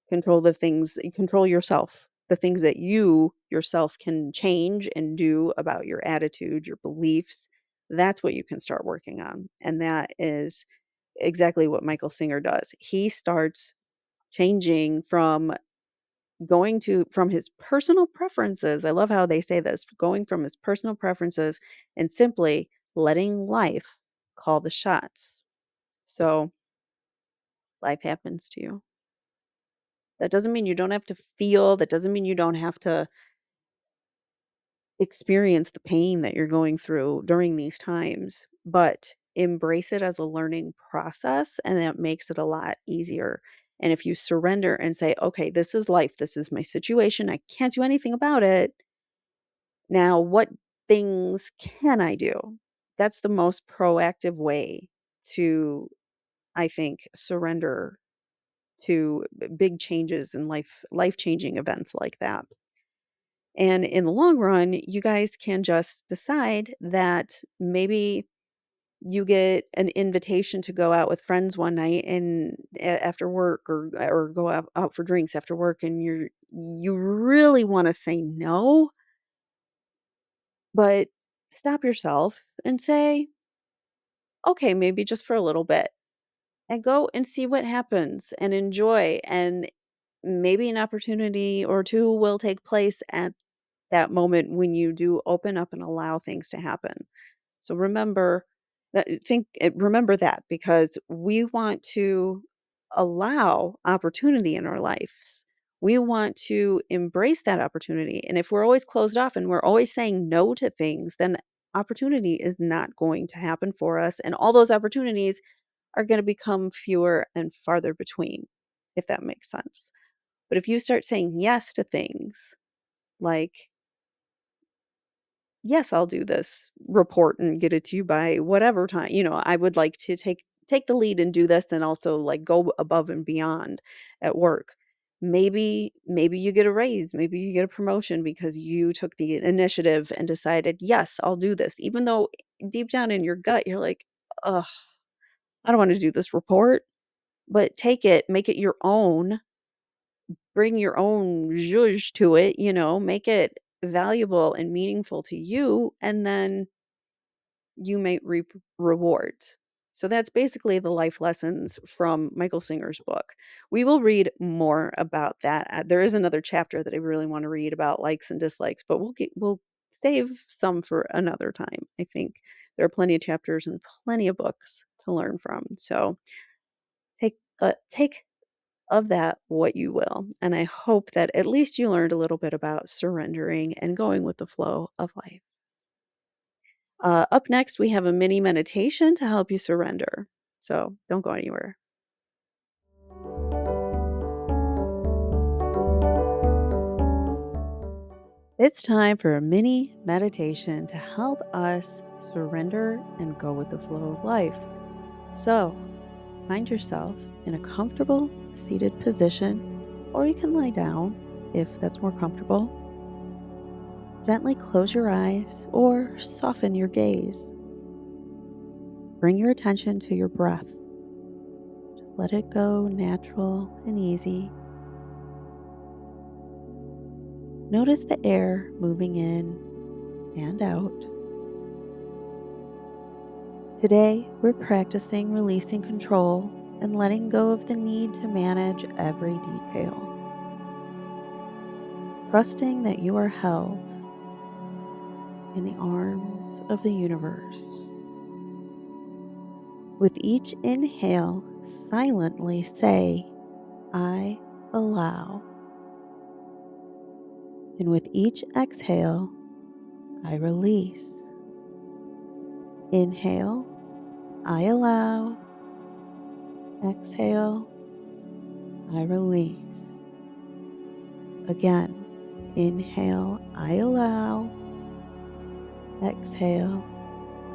Control the things, control yourself, the things that you yourself can change and do about your attitude, your beliefs. That's what you can start working on. And that is exactly what Michael Singer does. He starts changing from his personal preferences. I love how they say this, going from his personal preferences and simply letting life call the shots. So life happens to you. That doesn't mean you don't have to feel, that doesn't mean you don't have to experience the pain that you're going through during these times, but embrace it as a learning process, and that makes it a lot easier. And if you surrender and say, okay, this is life, this is my situation, I can't do anything about it. Now, what things can I do? That's the most proactive way to, I think, surrender to big changes in life-changing events like that. And in the long run, you guys can just decide that maybe you get an invitation to go out with friends one night and after work, or go out for drinks after work, and you really want to say no, but stop yourself and say, okay, maybe just for a little bit, and go and see what happens and enjoy. And maybe an opportunity or two will take place at that moment when you do open up and allow things to happen. So remember that, because we want to allow opportunity in our lives. We want to embrace that opportunity. And if we're always closed off and we're always saying no to things, then opportunity is not going to happen for us. And all those opportunities are going to become fewer and farther between, if that makes sense. But if you start saying yes to things like, yes, I'll do this report and get it to you by whatever time. I would like to take the lead and do this, and also like go above and beyond at work. Maybe you get a raise, maybe you get a promotion because you took the initiative and decided, yes, I'll do this. Even though deep down in your gut you're like, ugh, I don't want to do this report, but take it, make it your own, bring your own zhuzh to it, make it valuable and meaningful to you, and then you may reap rewards. So that's basically the life lessons from Michael Singer's book. We will read more about that. There is another chapter that I really want to read about likes and dislikes, but we'll save some for another time. I think there are plenty of chapters and plenty of books to learn from. So take of that what you will. And I hope that at least you learned a little bit about surrendering and going with the flow of life. Up next, we have a mini meditation to help you surrender. So don't go anywhere. It's time for a mini meditation to help us surrender and go with the flow of life. So find yourself in a comfortable seated position, or you can lie down if that's more comfortable. Gently close your eyes or soften your gaze. Bring your attention to your breath. Just let it go natural and easy. Notice the air moving in and out. Today, we're practicing releasing control and letting go of the need to manage every detail. Trusting that you are held in the arms of the universe. With each inhale, silently say, I allow. And with each exhale, I release. Inhale, I allow. Exhale, I release. Again, inhale, I allow. Exhale,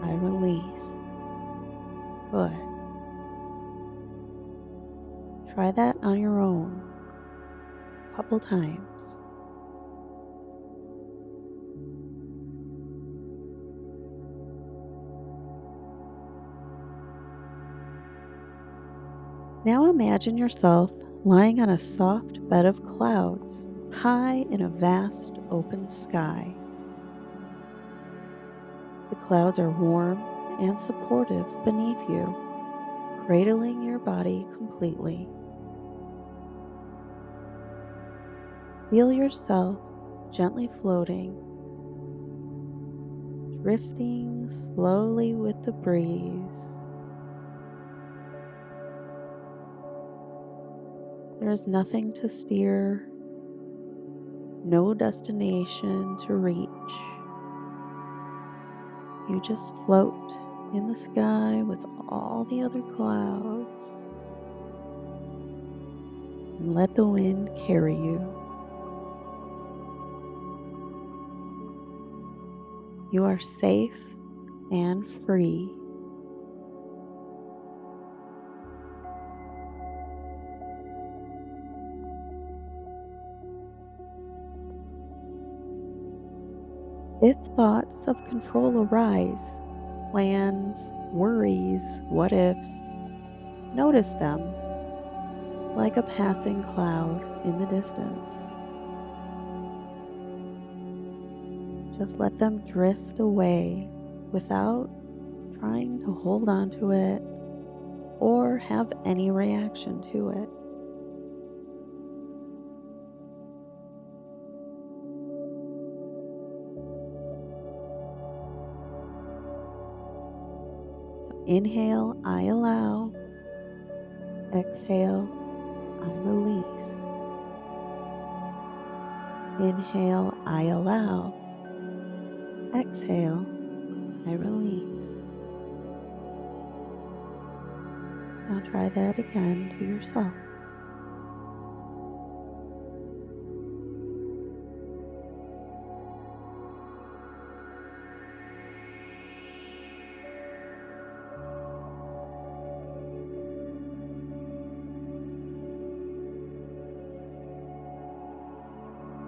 I release. Good. Try that on your own a couple times. Now imagine yourself lying on a soft bed of clouds, high in a vast open sky. The clouds are warm and supportive beneath you, cradling your body completely. Feel yourself gently floating, drifting slowly with the breeze. There is nothing to steer, no destination to reach. You just float in the sky with all the other clouds and let the wind carry you. You are safe and free. If thoughts of control arise, plans, worries, what ifs, notice them like a passing cloud in the distance. Just let them drift away without trying to hold on to it or have any reaction to it. Inhale, I allow. Exhale, I release. Inhale, I allow. Exhale, I release. Now try that again to yourself.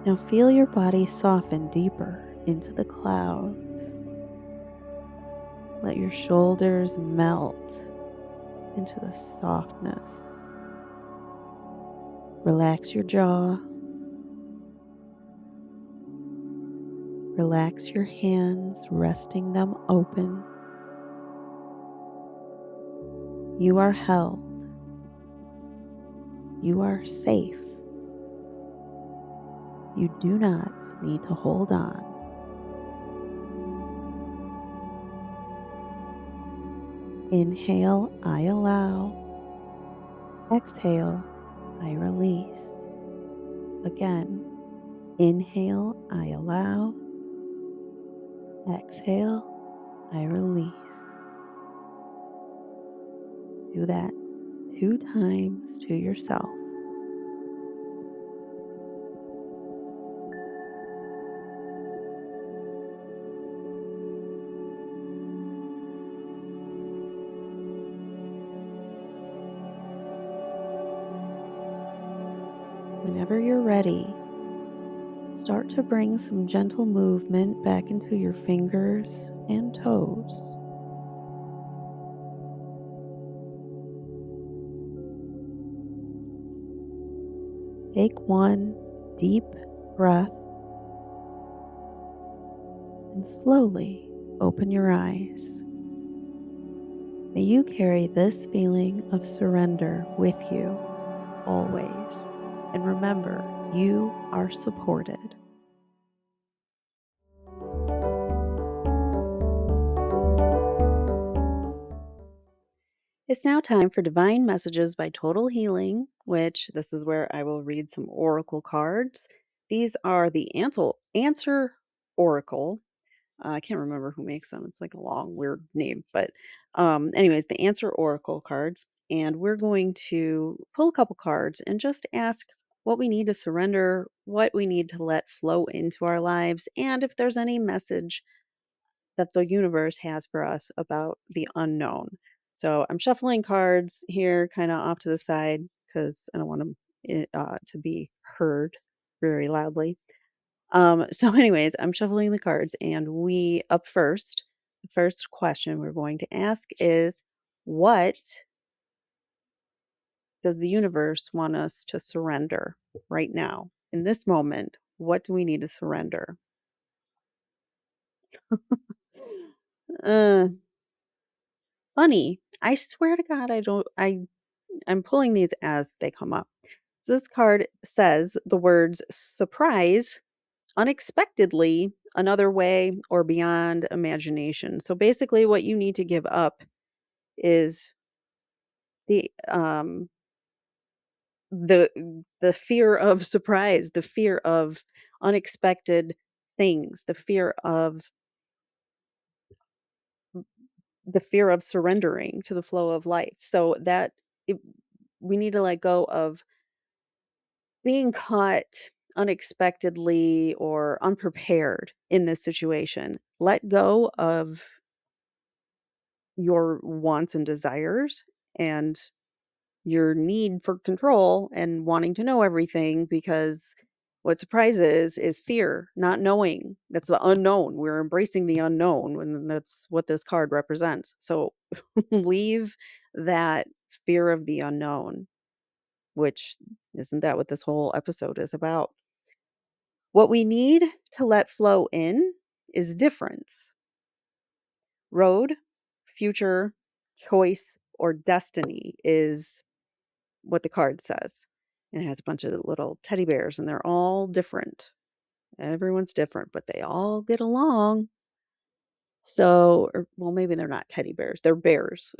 Now feel your body soften deeper into the clouds. Let your shoulders melt into the softness. Relax your jaw. Relax your hands, resting them open. You are held. You are safe. You do not need to hold on. Inhale, I allow. Exhale, I release. Again, inhale, I allow. Exhale, I release. Do that 2 times to yourself. Whenever you're ready, start to bring some gentle movement back into your fingers and toes. Take one deep breath and slowly open your eyes. May you carry this feeling of surrender with you always. And remember, you are supported. It's now time for Divine Messages by Total Healing, which this is where I will read some oracle cards. These are the answer oracle. I can't remember who makes them. It's like a long, weird name. But, anyways, the answer oracle cards. And we're going to pull a couple cards and just ask what we need to surrender, what we need to let flow into our lives, and if there's any message that the universe has for us about the unknown. So I'm shuffling cards here, kind of off to the side, because I don't want them to be heard very loudly. So, anyways, I'm shuffling the cards, and we up first. The first question we're going to ask is, what does the universe want us to surrender right now? In this moment, what do we need to surrender? Uh, Funny. I swear to God, I don't. I'm pulling these as they come up. So this card says the words surprise, unexpectedly, another way, or beyond imagination. So basically, what you need to give up is the um the the fear of surprise, the fear of unexpected things, the fear of surrendering to the flow of life. So that it, we need to let go of being caught unexpectedly or unprepared in this situation. Let go of your wants and desires and your need for control and wanting to know everything, because what surprises is fear, not knowing. That's the unknown. We're embracing the unknown, and that's what this card represents. So leave that fear of the unknown, which isn't that what this whole episode is about? What we need to let flow in is difference. Road, future, choice, or destiny is what the card says. And it has a bunch of little teddy bears, and they're all different. Everyone's different, but they all get along. So, or, well, maybe they're not teddy bears. They're bears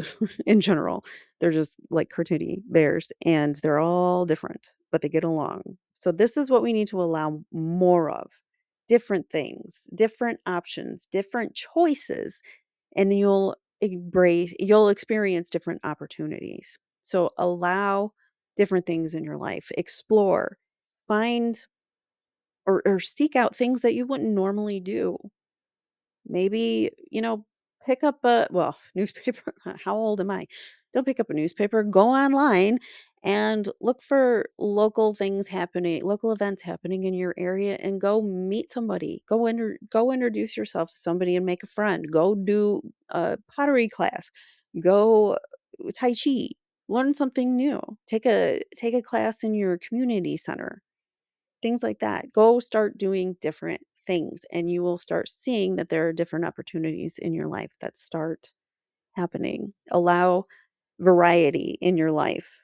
in general. They're just like cartoony bears, and they're all different, but they get along. So this is what we need to allow more of. Different things, different options, different choices, and you'll experience different opportunities. So allow different things in your life. Explore, find or seek out things that you wouldn't normally do. Maybe, pick up a, well, newspaper. How old am I? Don't pick up a newspaper. Go online and look for local events happening in your area, and go meet somebody. Go introduce yourself to somebody and make a friend. Go do a pottery class. Go tai chi. Learn something new. Take a class in your community center, things like that. Go start doing different things, and you will start seeing that there are different opportunities in your life that start happening. Allow variety in your life,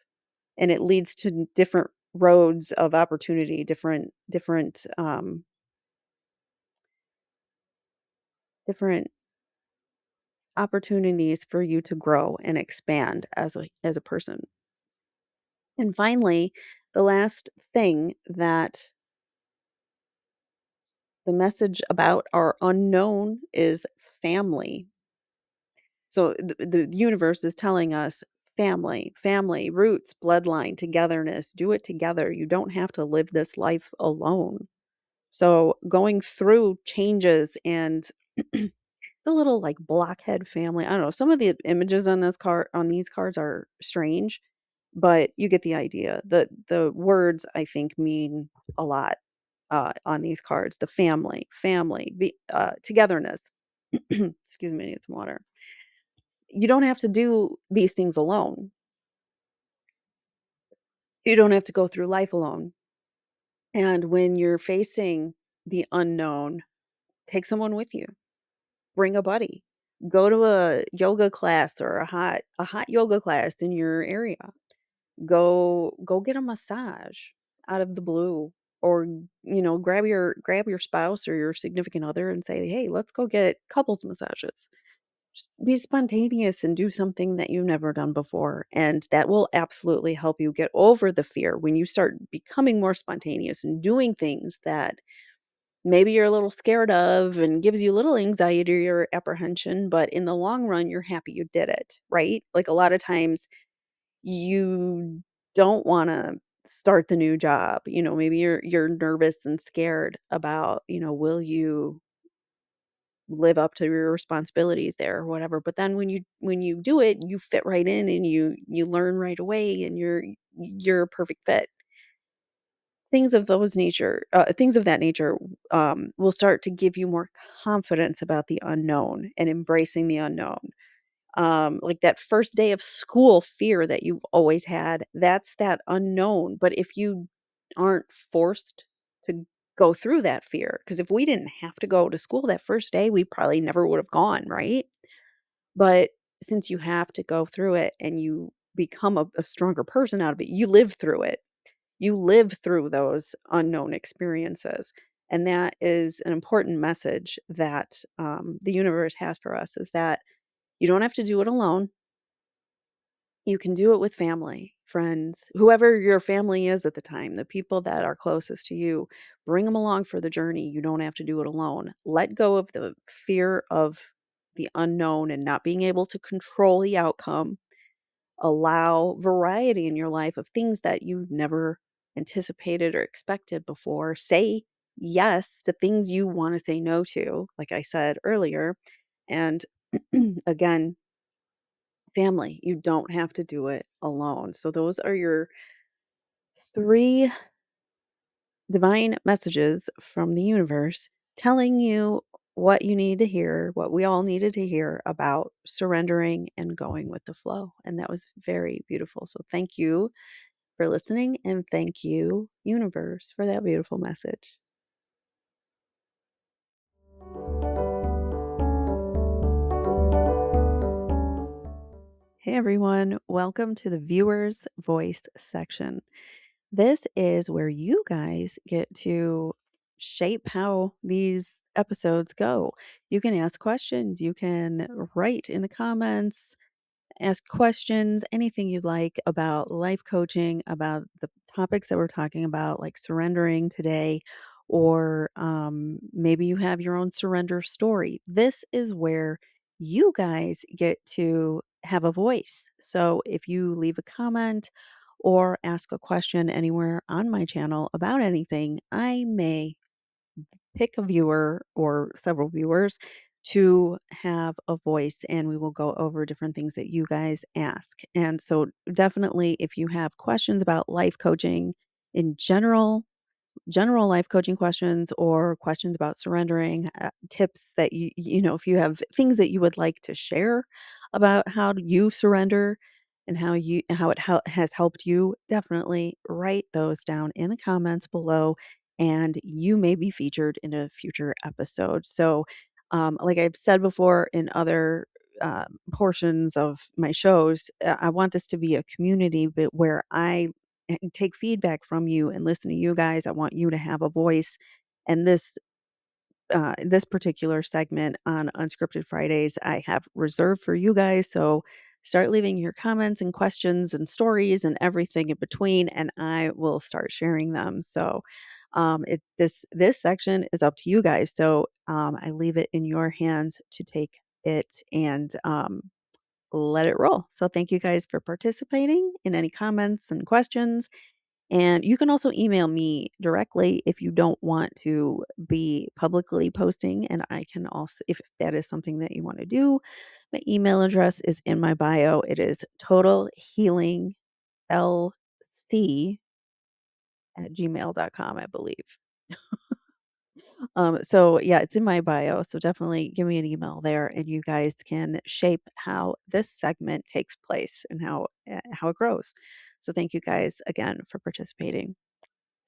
and it leads to different roads of opportunity, different opportunities for you to grow and expand as a person. And finally, the last thing that the message about our unknown is family. So the universe is telling us family, roots, bloodline, togetherness. Do it together. You don't have to live this life alone. So going through changes and the little like blockhead family. I don't know. Some of the images on these cards are strange, but you get the idea. The words I think mean a lot. on these cards. The togetherness. Excuse me, I need some water. You don't have to do these things alone. You don't have to go through life alone. And when you're facing the unknown, take someone with you. Bring a buddy. Go to a yoga class or a hot yoga class in your area. Go get a massage out of the blue, or grab your spouse or your significant other and say, "Hey, let's go get couples massages." Just be spontaneous and do something that you've never done before, and that will absolutely help you get over the fear when you start becoming more spontaneous and doing things that maybe you're a little scared of and gives you a little anxiety or apprehension, but in the long run, you're happy you did it, right? Like, a lot of times you don't want to start the new job. Maybe you're nervous and scared about, will you live up to your responsibilities there or whatever. But then when you do it, you fit right in and you learn right away, and you're a perfect fit. Things of that nature will start to give you more confidence about the unknown and embracing the unknown. Like that first day of school fear that you've always had, that's that unknown. But if you aren't forced to go through that fear, because if we didn't have to go to school that first day, we probably never would have gone, right? But since you have to go through it and you become a stronger person out of it, you live through it. You live through those unknown experiences. And that is an important message that the universe has for us, is that you don't have to do it alone. You can do it with family, friends, whoever your family is at the time, the people that are closest to you. Bring them along for the journey. You don't have to do it alone. Let go of the fear of the unknown and not being able to control the outcome. Allow variety in your life of things that you never anticipated or expected before. Say yes to things you want to say no to, like I said earlier. And again, family, you don't have to do it alone. So those are your three divine messages from the universe telling you what you need to hear, what we all needed to hear about surrendering and going with the flow. And that was very beautiful. So thank you for listening, and thank you, universe, for that beautiful message. Hey everyone, welcome to the viewers voice section. This is where you guys get to shape how these episodes go. You can ask questions, you can write in the comments, ask questions, anything you'd like about life coaching, about the topics that we're talking about, like surrendering today, or maybe you have your own surrender story. This is where you guys get to have a voice. So if you leave a comment or ask a question anywhere on my channel about anything, I may pick a viewer or several viewers to have a voice, and we will go over different things that you guys ask. And so definitely, if you have questions about life coaching in general life coaching questions, or questions about surrendering, tips that if you have things that you would like to share about how you surrender and how it has helped you, definitely write those down in the comments below, and you may be featured in a future episode. So like I've said before in other portions of my shows, I want this to be a community, but where I and take feedback from you and listen to you guys. I want you to have a voice. And this particular segment on Unscripted Fridays, I have reserved for you guys. So start leaving your comments and questions and stories and everything in between, and I will start sharing them. So this section is up to you guys. So I leave it in your hands to take it and let it roll. So thank you guys for participating in any comments and questions. And you can also email me directly if you don't want to be publicly posting. And I can also, if that is something that you want to do, my email address is in my bio. It is totalhealinglc@gmail.com, I believe. So yeah, it's in my bio. So definitely give me an email there, and you guys can shape how this segment takes place and how it grows. So thank you guys again for participating.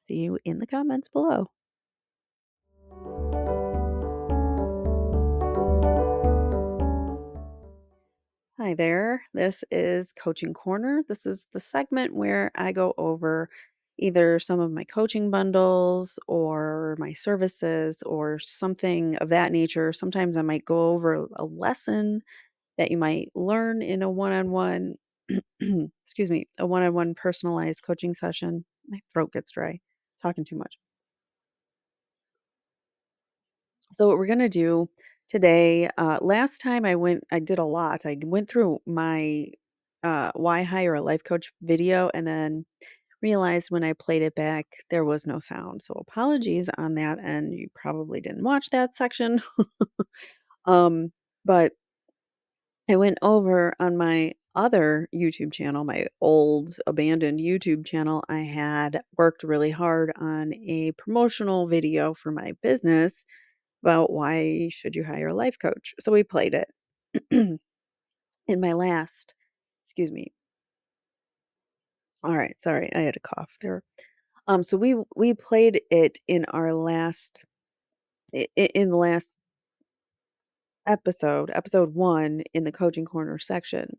See you in the comments below. Hi there. This is Coaching Corner. This is the segment where I go over either some of my coaching bundles or my services or something of that nature. Sometimes I might go over a lesson that you might learn in a one-on-one, excuse me, a one-on-one personalized coaching session. My throat gets dry, talking too much. So what we're gonna do today, last time I did a lot. I went through my why hire a life coach video and then realized when I played it back there was no sound. So apologies on that, and you probably didn't watch that section. But I went over on my other YouTube channel, my old abandoned YouTube channel. I had worked really hard on a promotional video for my business about why should you hire a life coach. So we played it. In my last, excuse me. All right, sorry, I had a cough there. So we played it in our last in the last episode 1 in the coaching corner section.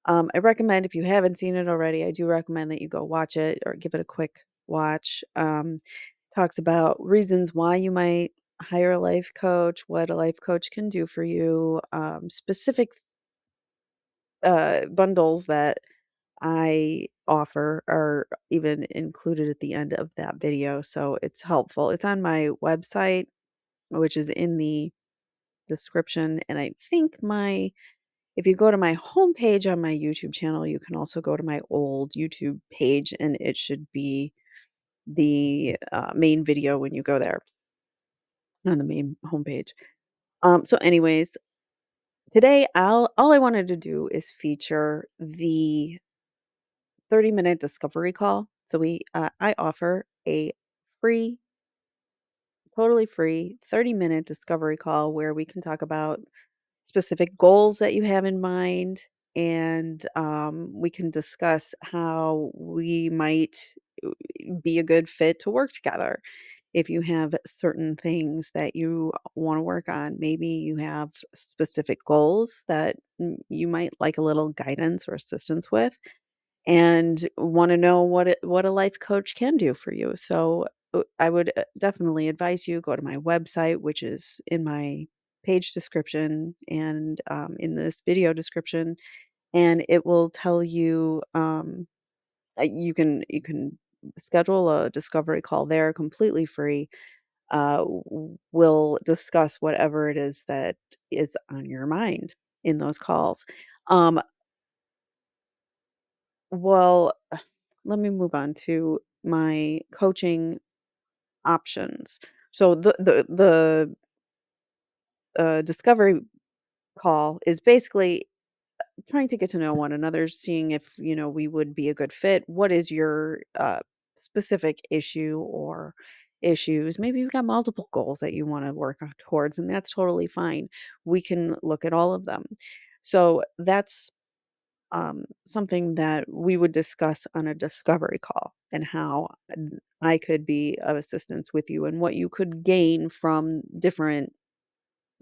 I recommend if you haven't seen it already, I do recommend that you go watch it or give it a quick watch. Talks about reasons why you might hire a life coach, what a life coach can do for you, specific bundles that I offer are even included at the end of that video. So it's helpful. It's on my website, which is in the description. And I think if you go to my homepage on my YouTube channel, you can also go to my old YouTube page and it should be the main video when you go there on the main homepage. So anyways, today all I wanted to do is feature the 30-minute discovery call. So I offer a free, totally free 30-minute discovery call where we can talk about specific goals that you have in mind, and we can discuss how we might be a good fit to work together. If you have certain things that you want to work on, maybe you have specific goals that you might like a little guidance or assistance with, and want to know what a life coach can do for you. So I would definitely advise you go to my website, which is in my page description and in this video description, and it will tell you you can schedule a discovery call there completely free. We'll discuss whatever it is that is on your mind in those calls. Um, well, let me move on to my coaching options. So the discovery call is basically trying to get to know one another, seeing if we would be a good fit. What is your specific issue or issues? Maybe you've got multiple goals that you want to work towards, and that's totally fine. We can look at all of them. So that's something that we would discuss on a discovery call, and how I could be of assistance with you and what you could gain from different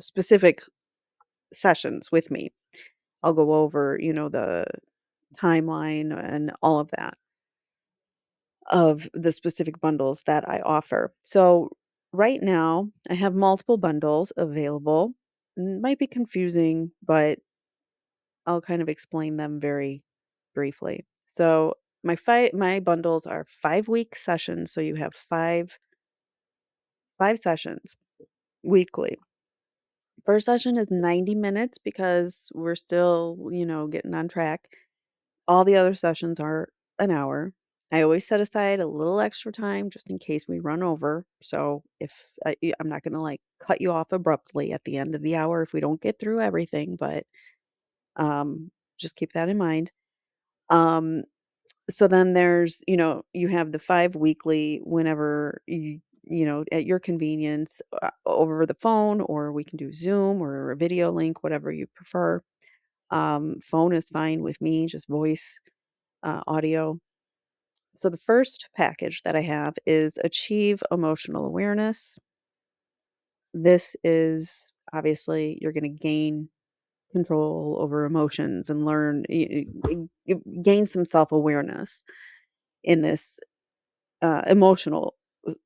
specific sessions with me. I'll go over, the timeline and all of that of the specific bundles that I offer. So right now, I have multiple bundles available. Might be confusing, but I'll kind of explain them very briefly. So my bundles are 5-week sessions, so you have five sessions weekly. First session is 90 minutes because we're still, getting on track. All the other sessions are an hour. I always set aside a little extra time just in case we run over. So if I'm not going to like cut you off abruptly at the end of the hour if we don't get through everything, but just keep that in mind. Um, so then there's, you have the 5 weekly whenever at your convenience, over the phone, or we can do Zoom or a video link, whatever you prefer. Phone is fine with me, just voice, audio. So the first package that I have is Achieve Emotional Awareness. This is obviously you're going to gain control over emotions and learn, gain some self-awareness in this emotional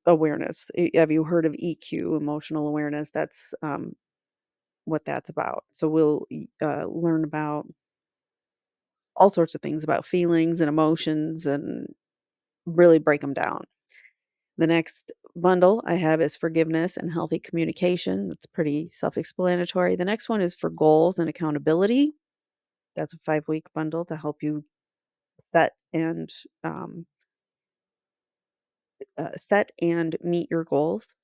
awareness. Have you heard of EQ, emotional awareness? That's what that's about. So we'll learn about all sorts of things about feelings and emotions and really break them down. The next bundle I have is forgiveness and healthy communication. That's pretty self explanatory. The next one is for goals and accountability. That's a 5-week bundle to help you set and um, set and meet your goals.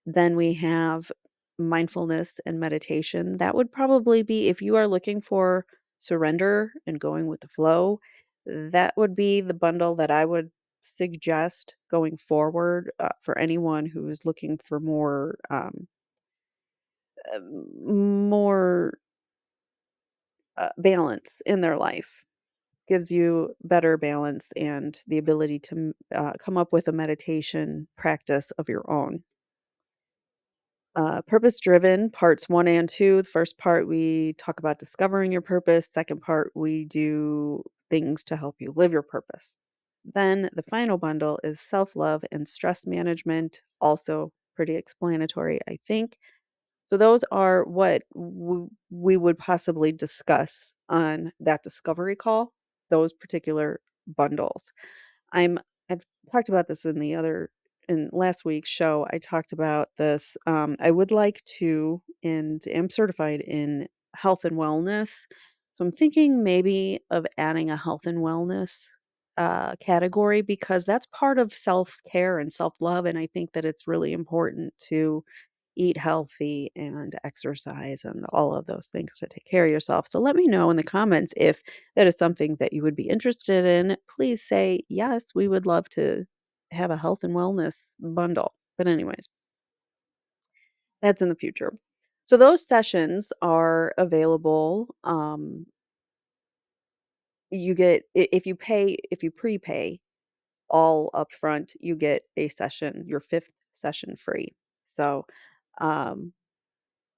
Then we have mindfulness and meditation. That would probably be if you are looking for surrender and going with the flow, that would be the bundle that I would suggest going forward for anyone who is looking for more balance in their life. Gives you better balance and the ability to come up with a meditation practice of your own. Purpose driven, parts one and two. The first part, we talk about discovering your purpose. Second part, we do things to help you live your purpose. Then the final bundle is self love and stress management. Also, pretty explanatory, I think. So, those are what we would possibly discuss on that discovery call, those particular bundles. I'm I've talked about this in last week's show. I talked about this. I would like to and am certified in health and wellness. So I'm thinking maybe of adding a health and wellness category because that's part of self-care and self-love. And I think that it's really important to eat healthy and exercise and all of those things to take care of yourself. So let me know in the comments if that is something that you would be interested in. Please say, yes, we would love to have a health and wellness bundle. But, anyways, that's in the future. So, those sessions are available. You get, if you prepay all up front, you get a session, your fifth session free. So, um,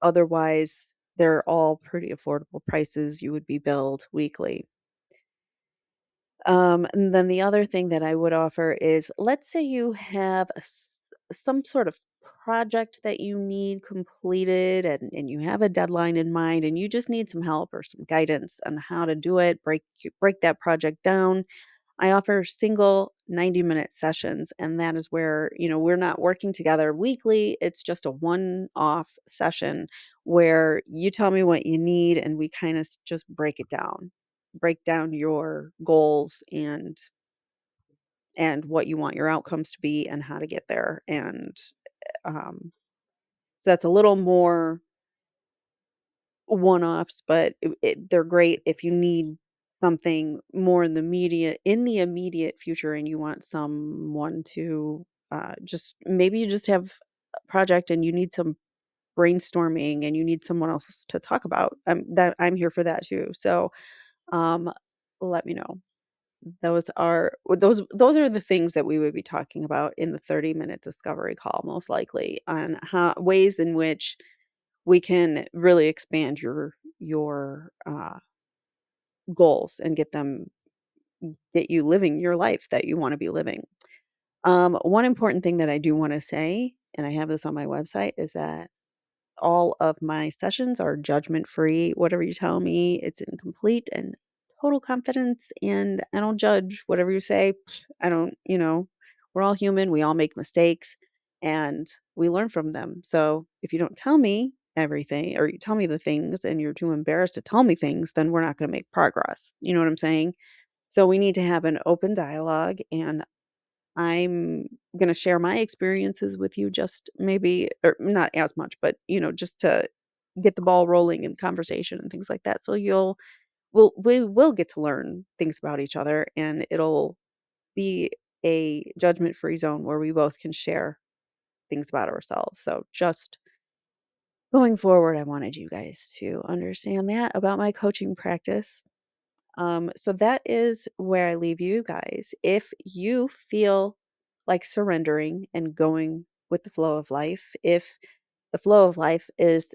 otherwise, they're all pretty affordable prices. You would be billed weekly. And then the other thing that I would offer is let's say you have some sort of project that you need completed and you have a deadline in mind and you just need some help or some guidance on how to do it, break that project down. I offer single 90-minute sessions, and that is where, we're not working together weekly. It's just a one-off session where you tell me what you need and we kind of just break down your goals and what you want your outcomes to be and how to get there. And um, so that's a little more one-offs, but they're great if you need something more in the immediate future, and you want someone to just maybe you just have a project and you need some brainstorming and you need someone else to talk about. That I'm here for that too. So um, let me know. Those are the things that we would be talking about in the 30-minute discovery call, most likely, on how ways in which we can really expand your goals and get you living your life that you want to be living. One important thing that I do want to say, and I have this on my website, is that all of my sessions are judgment free. Whatever you tell me, it's in complete and total confidence, and I don't judge whatever you say. I don't, we're all human, we all make mistakes, and we learn from them. So if you don't tell me everything, or you tell me the things and you're too embarrassed to tell me things, then we're not going to make progress. You know what I'm saying? So we need to have an open dialogue, and I'm going to share my experiences with you just maybe, or not as much, but just to get the ball rolling in conversation and things like that. So we will get to learn things about each other, and it'll be a judgment-free zone where we both can share things about ourselves. So just going forward, I wanted you guys to understand that about my coaching practice. So that is where I leave you guys. If you feel like surrendering and going with the flow of life, if the flow of life is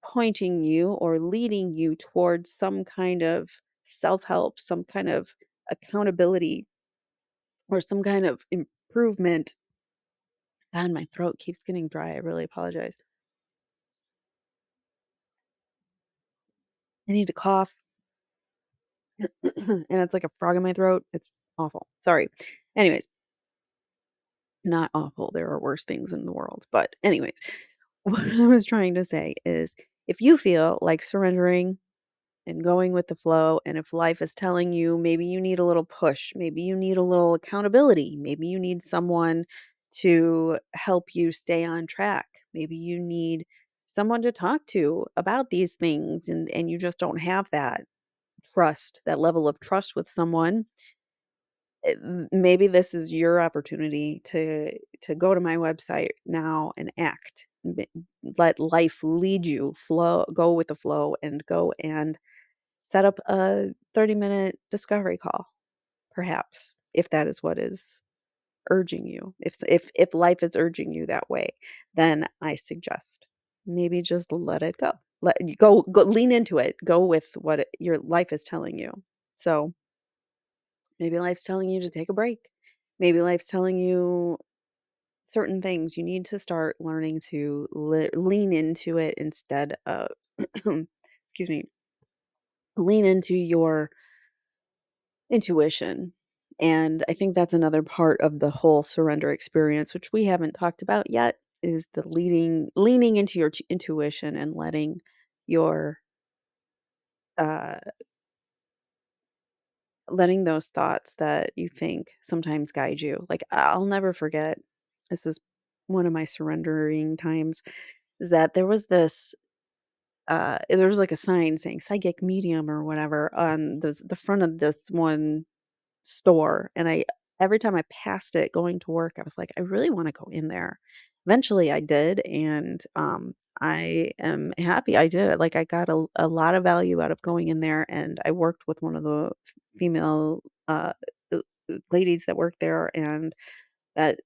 pointing you or leading you towards some kind of self help, some kind of accountability, or some kind of improvement. God, my throat keeps getting dry. I really apologize. I need to cough, and it's like a frog in my throat. It's awful. Sorry. Anyways, not awful. There are worse things in the world. But, anyways, what I was trying to say is if you feel like surrendering and going with the flow, and if life is telling you maybe you need a little push, maybe you need a little accountability, maybe you need someone to help you stay on track, maybe you need someone to talk to about these things, and you just don't have that trust, that level of trust with someone, maybe this is your opportunity to go to my website now and act. Let life lead you, flow, go with the flow, and go and set up a 30-minute discovery call, perhaps, if that is what is urging you. If life is urging you that way, then I suggest maybe just let it go. Let you go lean into it. Go with what your life is telling you. So maybe life's telling you to take a break. Maybe life's telling you certain things. You need to start learning to lean into it instead of excuse me, lean into your intuition. And I think that's another part of the whole surrender experience, which we haven't talked about yet, is the leaning into your intuition and your, uh, letting those thoughts that you think sometimes guide you. Like, I'll never forget, this is one of my surrendering times, is that there was like a sign saying psychic medium or whatever on the front of this one store, and I every time I passed it going to work, I was like, I really want to go in there. Eventually I did, and I am happy I did it. Like, I got a lot of value out of going in there, and I worked with one of the female ladies that worked there, and that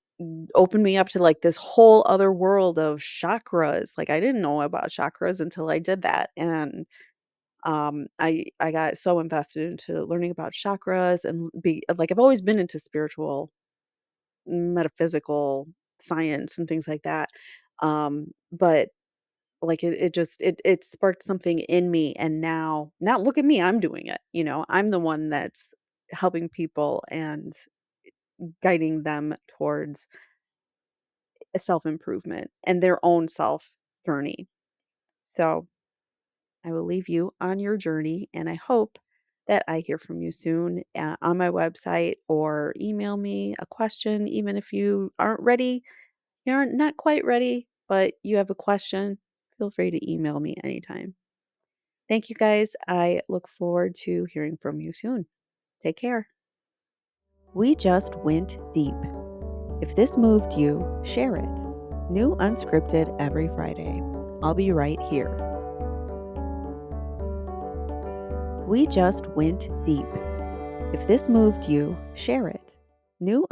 opened me up to like this whole other world of chakras. Like, I didn't know about chakras until I did that, and I got so invested into learning about chakras and be like I've always been into spiritual, metaphysical science and things like that. But like it sparked something in me, and now look at me, I'm doing it. I'm the one that's helping people and guiding them towards a self-improvement and their own self journey. So I will leave you on your journey, and I hope that I hear from you soon on my website, or email me a question, even if you aren't ready, you're not quite ready, but you have a question. Feel free to email me anytime. Thank you guys. I look forward to hearing from you soon. Take care. We just went deep. If this moved you, share it. New Unscripted every Friday. I'll be right here. We just went deep. If this moved you, share it. New